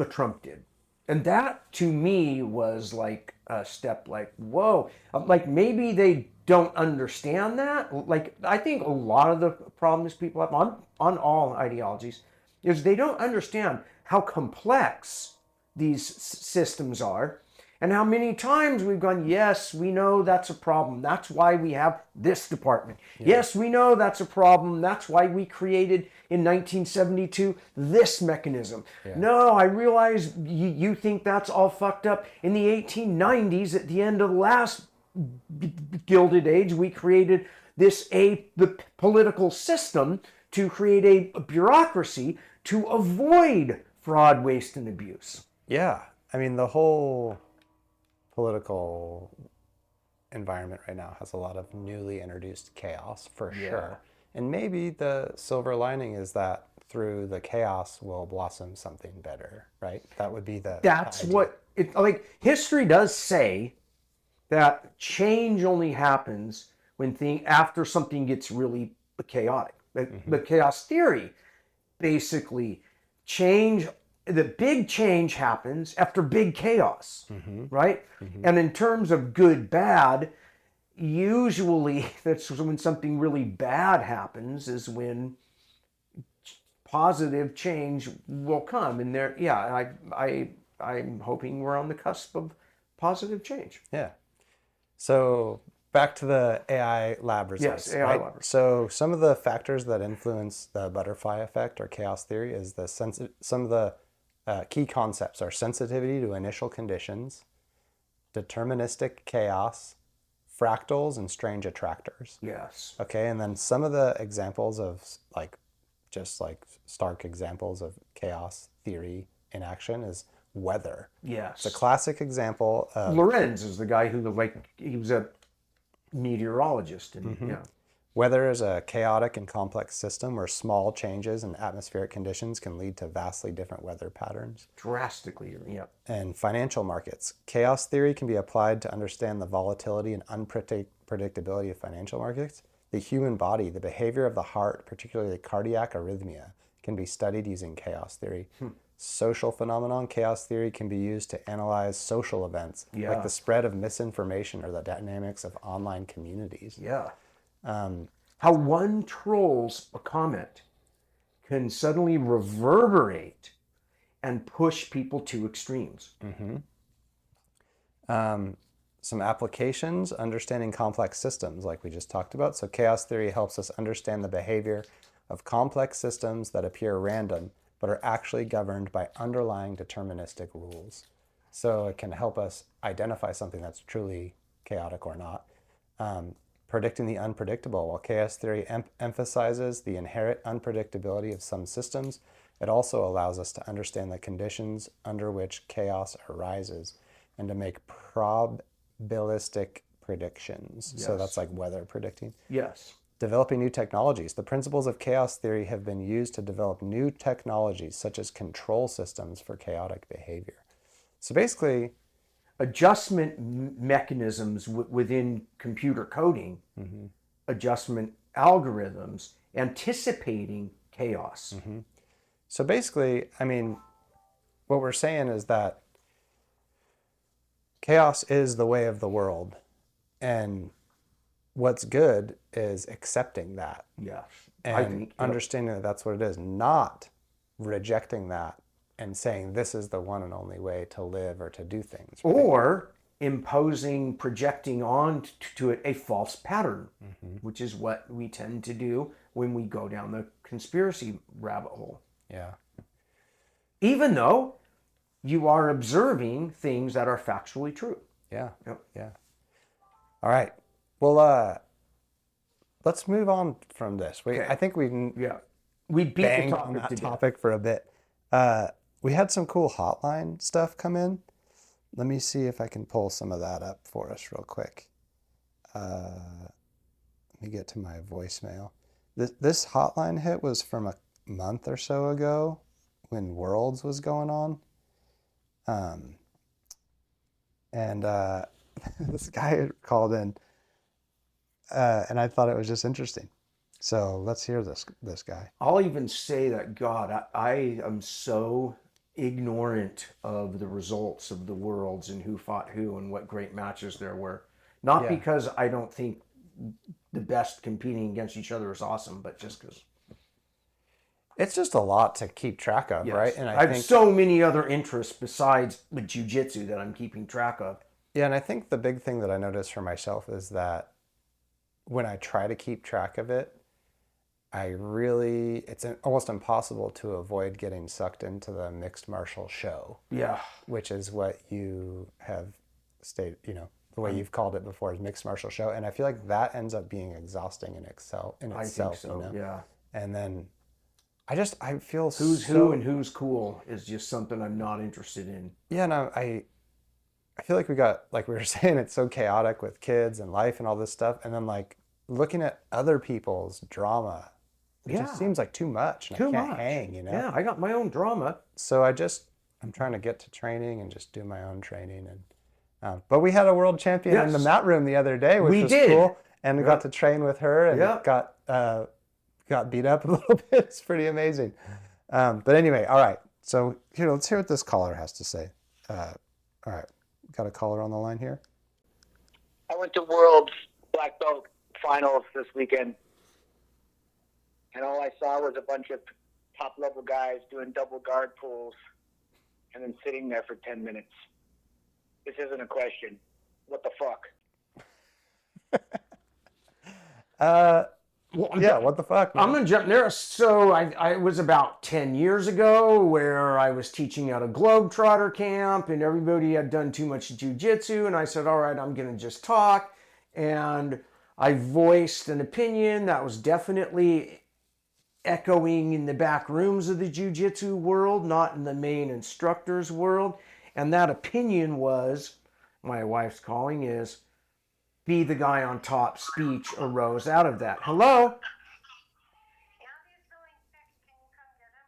Speaker 1: Trump did. And that, to me, was like a step like, whoa. Like, maybe they don't understand that. Like, I think a lot of the problems people have on all ideologies is they don't understand how complex these systems are and how many times we've gone, yes, we know that's a problem. That's why we have this department. Yeah. Yes, we know that's a problem. That's why we created in 1972 this mechanism. Yeah. No, I realize you think that's all fucked up. In the 1890s, at the end of the last Gilded Age, we created the political system to create a bureaucracy to avoid fraud, waste, and abuse.
Speaker 2: Yeah. I mean, the whole political environment right now has a lot of newly introduced chaos, for sure. And maybe the silver lining is that through the chaos will blossom something better, right? That would be
Speaker 1: That's what it, like, history does say that change only happens when after something gets really chaotic. The chaos theory, basically, the big change happens after big chaos, right? And in terms of good, bad, usually that's when something really bad happens is when positive change will come. And I'm hoping we're on the cusp of positive change.
Speaker 2: Yeah. So back to the AI lab results.
Speaker 1: Yes, AI lab results.
Speaker 2: So some of the factors that influence the butterfly effect or chaos theory is some of the key concepts are sensitivity to initial conditions, deterministic chaos, fractals, and strange attractors.
Speaker 1: Yes.
Speaker 2: Okay, and then some of the examples of just stark examples of chaos theory in action is weather.
Speaker 1: Yes.
Speaker 2: It's a classic example of...
Speaker 1: Lorenz is the guy who, he was a meteorologist. And yeah.
Speaker 2: Weather is a chaotic and complex system where small changes in atmospheric conditions can lead to vastly different weather patterns.
Speaker 1: Drastically, yeah.
Speaker 2: And financial markets. Chaos theory can be applied to understand the volatility and unpredictability of financial markets. The human body, the behavior of the heart, particularly cardiac arrhythmia, can be studied using chaos theory. Social phenomenon, chaos theory can be used to analyze social events, like the spread of misinformation or the dynamics of online communities.
Speaker 1: Yeah. How one trolls a comment can suddenly reverberate and push people to extremes.
Speaker 2: Some applications, understanding complex systems, like we just talked about. So chaos theory helps us understand the behavior of complex systems that appear random, but are actually governed by underlying deterministic rules. So it can help us identify something that's truly chaotic or not. Predicting the unpredictable. While chaos theory emphasizes the inherent unpredictability of some systems, it also allows us to understand the conditions under which chaos arises and to make probabilistic predictions.
Speaker 1: Yes.
Speaker 2: So that's like weather predicting.
Speaker 1: Yes.
Speaker 2: Developing new technologies. The principles of chaos theory have been used to develop new technologies such as control systems for chaotic behavior. So basically,
Speaker 1: adjustment mechanisms within computer coding, adjustment algorithms, anticipating chaos.
Speaker 2: So basically, I mean, what we're saying is that chaos is the way of the world, and what's good is accepting that.
Speaker 1: Yes.
Speaker 2: And
Speaker 1: I think,
Speaker 2: understanding that that's what it is, not rejecting that and saying this is the one and only way to live or to do things. Right?
Speaker 1: Or imposing, projecting on to it a false pattern, which is what we tend to do when we go down the conspiracy rabbit hole.
Speaker 2: Yeah.
Speaker 1: Even though you are observing things that are factually true.
Speaker 2: Yeah.
Speaker 1: Yep.
Speaker 2: Yeah. All right. Well, let's move on from this. I think we
Speaker 1: beat
Speaker 2: banged
Speaker 1: the
Speaker 2: on
Speaker 1: topic
Speaker 2: that topic for a bit. We had some cool hotline stuff come in. Let me see if I can pull some of that up for us real quick. Let me get to my voicemail. This hotline hit was from a month or so ago when Worlds was going on. And this guy called in, and I thought it was just interesting. So let's hear this guy.
Speaker 1: I'll even say that, God, I am so ignorant of the results of the Worlds and who fought who and what great matches there were. Not because I don't think the best competing against each other is awesome, but just because
Speaker 2: it's just a lot to keep track of, right?
Speaker 1: And I have so many other interests besides the jiu-jitsu that I'm keeping track of.
Speaker 2: Yeah, and I think the big thing that I noticed for myself is that when I try to keep track of it, it's almost impossible to avoid getting sucked into the mixed martial show.
Speaker 1: Yeah.
Speaker 2: Which is what you have stated, the way you've called it before is mixed martial show. And I feel like that ends up being exhausting in itself.
Speaker 1: I think so, yeah.
Speaker 2: And then I feel
Speaker 1: who's who and who's cool is just something I'm not interested in.
Speaker 2: Yeah, and I feel like we got, like we were saying, it's so chaotic with kids and life and all this stuff. And then like looking at other people's drama, it just seems like too much. And I can't hang,
Speaker 1: Yeah, I got my own drama.
Speaker 2: So I'm trying to get to training and just do my own training. And but we had a world champion in the mat room the other day, which was cool. And we got to train with her and got beat up a little bit. It's pretty amazing. But anyway, all right. So here, let's hear what this caller has to say. All right. Got a caller on the line here.
Speaker 4: I went to World Black Belt Finals this weekend, and all I saw was a bunch of top-level guys doing double guard pulls and then sitting there for 10 minutes. This isn't a question. What the fuck?
Speaker 2: Yeah, what the fuck, man?
Speaker 1: I'm going to jump there. So I was about 10 years ago where I was teaching at a Globetrotter camp and everybody had done too much jiu-jitsu. And I said, all right, I'm going to just talk. And I voiced an opinion that was definitely echoing in the back rooms of the jiu-jitsu world, not in the main instructor's world. And that opinion was, my wife's calling, is be the guy on top speech arose out of that. Hello?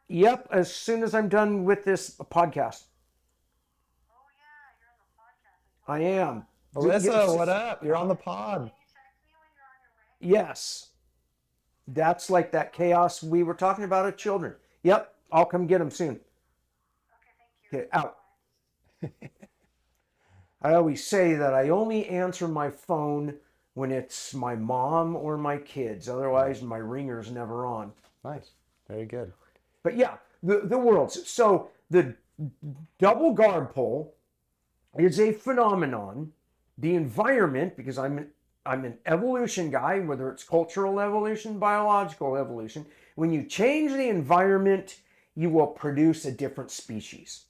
Speaker 1: Yep, as soon as I'm done with this podcast.
Speaker 5: Oh yeah, you're on the podcast.
Speaker 1: I am.
Speaker 2: Melissa, what up? You're on the pod.
Speaker 5: Can you text me when you're on your way?
Speaker 1: Yes. That's like that chaos we were talking about at children. Yep, I'll come get them soon.
Speaker 5: Okay, thank you.
Speaker 1: Okay, out. I always say that I only answer my phone when it's my mom or my kids. Otherwise, my ringer's never on.
Speaker 2: Nice. Very good.
Speaker 1: But yeah, the worlds. So the double guard pull is a phenomenon. The environment, because I'm an evolution guy, whether it's cultural evolution, biological evolution. When you change the environment, you will produce a different species.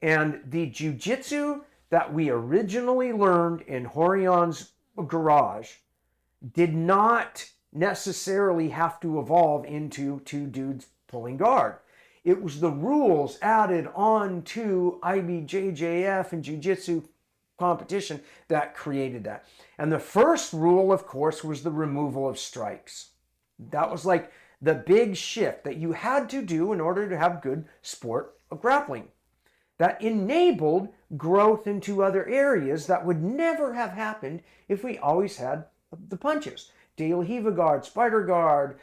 Speaker 1: And the jiu-jitsu that we originally learned in Horion's garage did not necessarily have to evolve into two dudes pulling guard. It was the rules added on to IBJJF and jiu-jitsu competition that created that. And the first rule, of course, was the removal of strikes. That was like the big shift that you had to do in order to have good sport of grappling. That enabled growth into other areas that would never have happened if we always had the punches. De la Riva guard, spider guard,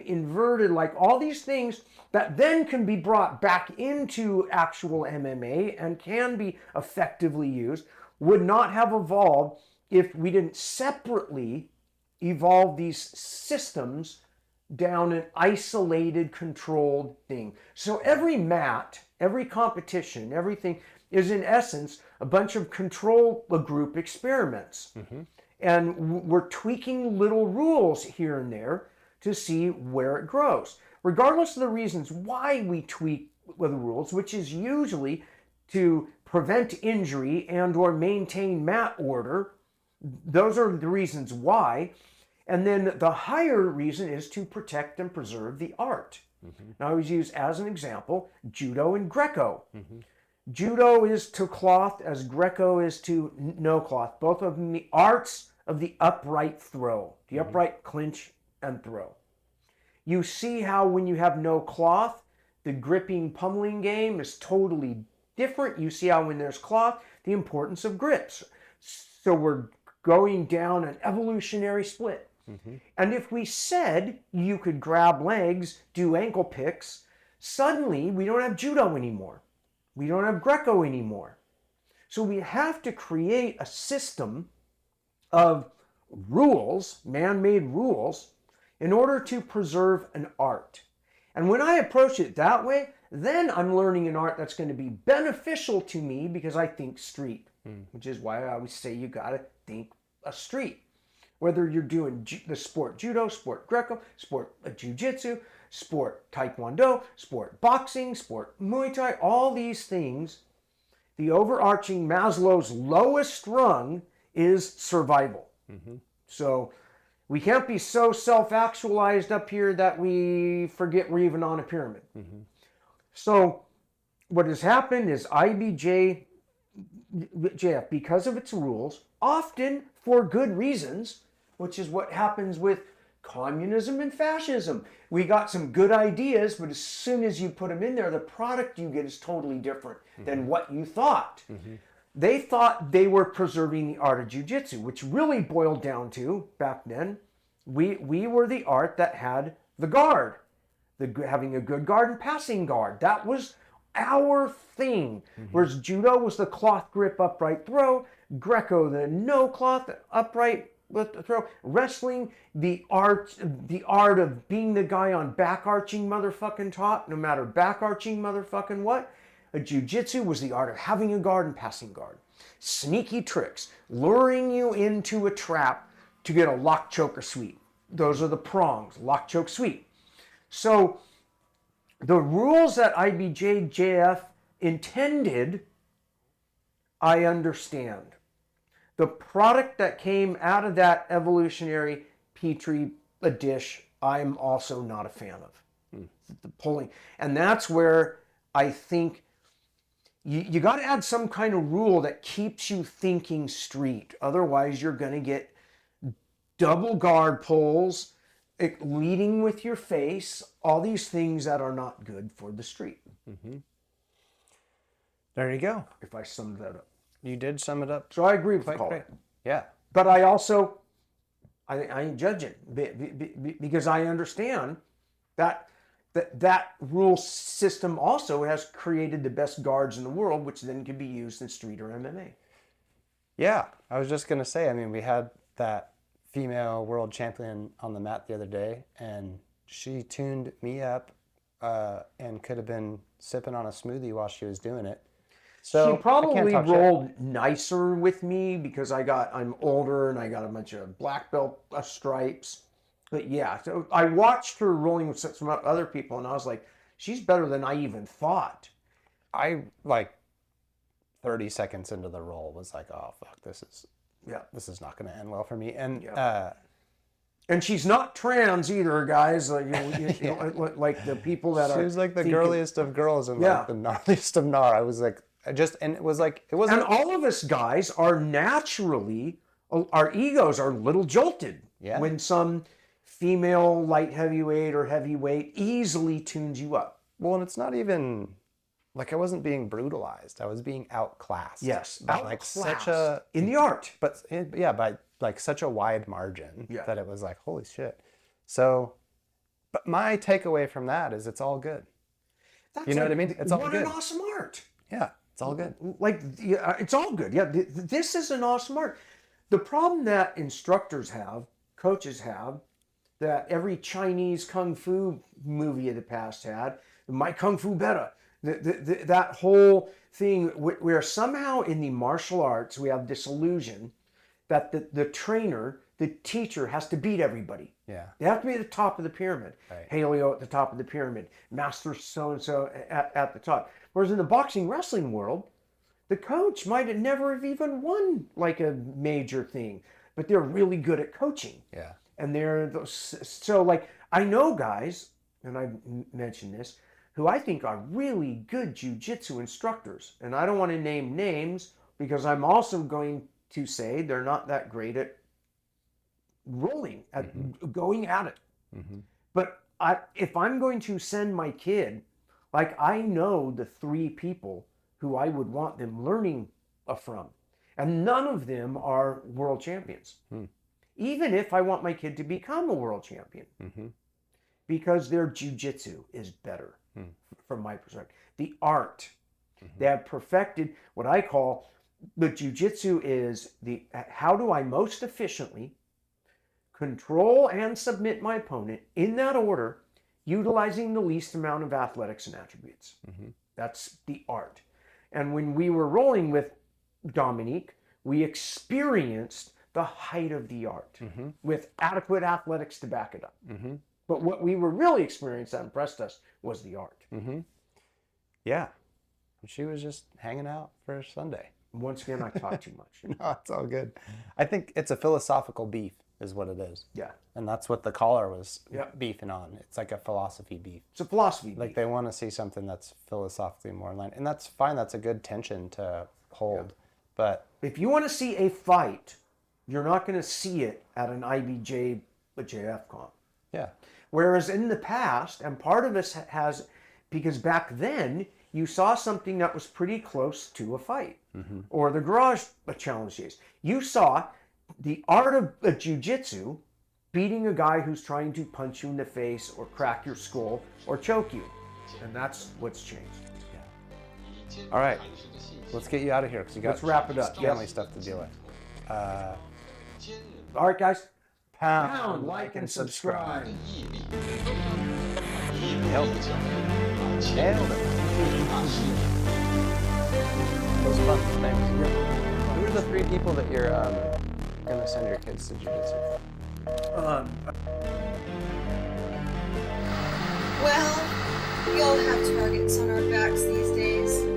Speaker 1: inverted, like all these things that then can be brought back into actual MMA and can be effectively used, would not have evolved if we didn't separately evolve these systems down an isolated, controlled thing. So every mat, every competition, everything is in essence a bunch of control group experiments. And we're tweaking little rules here and there to see where it grows. Regardless of the reasons why we tweak the rules, which is usually to prevent injury and or maintain mat order, those are the reasons why. And then the higher reason is to protect and preserve the art. Now I always use as an example, Judo and Greco. Judo is to cloth as Greco is to no cloth. Both of them the arts of the upright throw, the upright clinch and throw. You see how when you have no cloth, the gripping pummeling game is totally different. You see how when there's cloth, the importance of grips. So we're going down an evolutionary split. And if we said you could grab legs, do ankle picks, suddenly we don't have Judo anymore. We don't have Greco anymore. So we have to create a system of rules, man-made rules, in order to preserve an art. And when I approach it that way, then I'm learning an art that's going to be beneficial to me because I think street, which is why I always say you got to think a street. Whether you're doing the sport judo, sport Greco, sport jiu-jitsu, sport taekwondo, sport boxing, sport Muay Thai, all these things, the overarching Maslow's lowest rung is survival. So we can't be so self-actualized up here that we forget we're even on a pyramid. So what has happened is IBJJF, because of its rules, often for good reasons, which is what happens with communism and fascism. We got some good ideas, but as soon as you put them in there, the product you get is totally different than what you thought. They thought they were preserving the art of jiu-jitsu, which really boiled down to, back then, we were the art that had the guard, having a good guard and passing guard. That was our thing. Whereas judo was the cloth grip upright throw, Greco the no cloth upright throw, wrestling the art of being the guy on back arching motherfucking top, no matter back arching motherfucking what. A jiu-jitsu was the art of having a guard and passing guard. Sneaky tricks, luring you into a trap to get a lock, choke, or sweep. Those are the prongs, lock, choke, sweep. So the rules that IBJJF intended, I understand. The product that came out of that evolutionary petri dish, I'm also not a fan of. The pulling. And that's where I think you got to add some kind of rule that keeps you thinking street. Otherwise, you're going to get double guard pulls, leading with your face, all these things that are not good for the street.
Speaker 2: There you go.
Speaker 1: If I summed that up.
Speaker 2: You did sum it up.
Speaker 1: So I agree with
Speaker 2: Quite
Speaker 1: Colin.
Speaker 2: great. Yeah.
Speaker 1: But I also, I ain't judging because I understand that rule system also has created the best guards in the world, which then can be used in street or MMA.
Speaker 2: Yeah. I was just going to say, I mean, we had that female world champion on the mat the other day, and she tuned me up and could have been sipping on a smoothie while she was doing it. So
Speaker 1: she probably rolled nicer with me because I'm older and I got a bunch of black belt stripes. But yeah, so I watched her rolling with some other people and I was like, she's better than I even thought.
Speaker 2: I like 30 seconds into the roll was like, oh fuck, this is not going to end well for me. And
Speaker 1: and she's not trans either, guys. Like, like the people that are.
Speaker 2: She was like the girliest of girls and like the gnarliest of gnar. I was like, and it was like, it wasn't.
Speaker 1: And all of us guys are naturally, our egos are a little jolted when some female light heavyweight or heavyweight easily tunes you up.
Speaker 2: Well, and it's not even like I wasn't being brutalized. I was being outclassed.
Speaker 1: Yes,
Speaker 2: by like such a
Speaker 1: in the art,
Speaker 2: but by like such a wide margin that it was like, holy shit. So, but my takeaway from that is it's all good. You know what I mean? It's all good.
Speaker 1: What an awesome art.
Speaker 2: Yeah, it's all good.
Speaker 1: Like, it's all good. Yeah, this is an awesome art. The problem that instructors have, coaches have, that every Chinese kung fu movie of the past had, my kung fu better. That whole thing where somehow in the martial arts we have this illusion that the trainer, the teacher has to beat everybody.
Speaker 2: Yeah.
Speaker 1: They have to be at the top of the pyramid.
Speaker 2: Right.
Speaker 1: Paleo at the top of the pyramid. Master so-and-so at the top. Whereas in the boxing wrestling world, the coach might have never have even won like a major thing, but they're really good at coaching.
Speaker 2: Yeah.
Speaker 1: And so like, I know guys, and I've mentioned this, who I think are really good jiu-jitsu instructors. And I don't want to name names because I'm also going to say they're not that great at rolling, at going at it. But if I'm going to send my kid, like I know the 3 people who I would want them learning from. And none of them are world champions. Even if I want my kid to become a world champion. Because their jiu-jitsu is better from my perspective. The art. They have perfected what I call the jiu-jitsu is how do I most efficiently control and submit my opponent in that order, utilizing the least amount of athletics and attributes. That's the art. And when we were rolling with Dominique, we experienced the height of the art with adequate athletics to back it up. But what we were really experiencing that impressed us was the art.
Speaker 2: Yeah. She was just hanging out for Sunday.
Speaker 1: Once again, I talk too much.
Speaker 2: No, it's all good. I think it's a philosophical beef is what it is.
Speaker 1: Yeah.
Speaker 2: And that's what the caller was beefing on. It's like a philosophy beef.
Speaker 1: It's a philosophy
Speaker 2: Like
Speaker 1: beef.
Speaker 2: they want to see something that's philosophically more in line. And that's fine. That's a good tension to hold. But
Speaker 1: if you want to see a fight, you're not going to see it at an IBJJF comp.
Speaker 2: yeah.
Speaker 1: Whereas in the past, and part of us has, because back then, you saw something that was pretty close to a fight. Or the garage challenge days. You saw the art of jiu-jitsu beating a guy who's trying to punch you in the face or crack your skull or choke you. And that's what's changed.
Speaker 2: All right. Let's get you out of here because you got
Speaker 1: Let's wrap it up.
Speaker 2: family stuff to deal with.
Speaker 1: All right, guys.
Speaker 2: Pound,
Speaker 1: like, and subscribe.
Speaker 2: Nailed it. It was fun. Thanks. Who are the 3 people that you're gonna send your kids to jiu-jitsu?
Speaker 6: Well, we all have targets on our backs these days.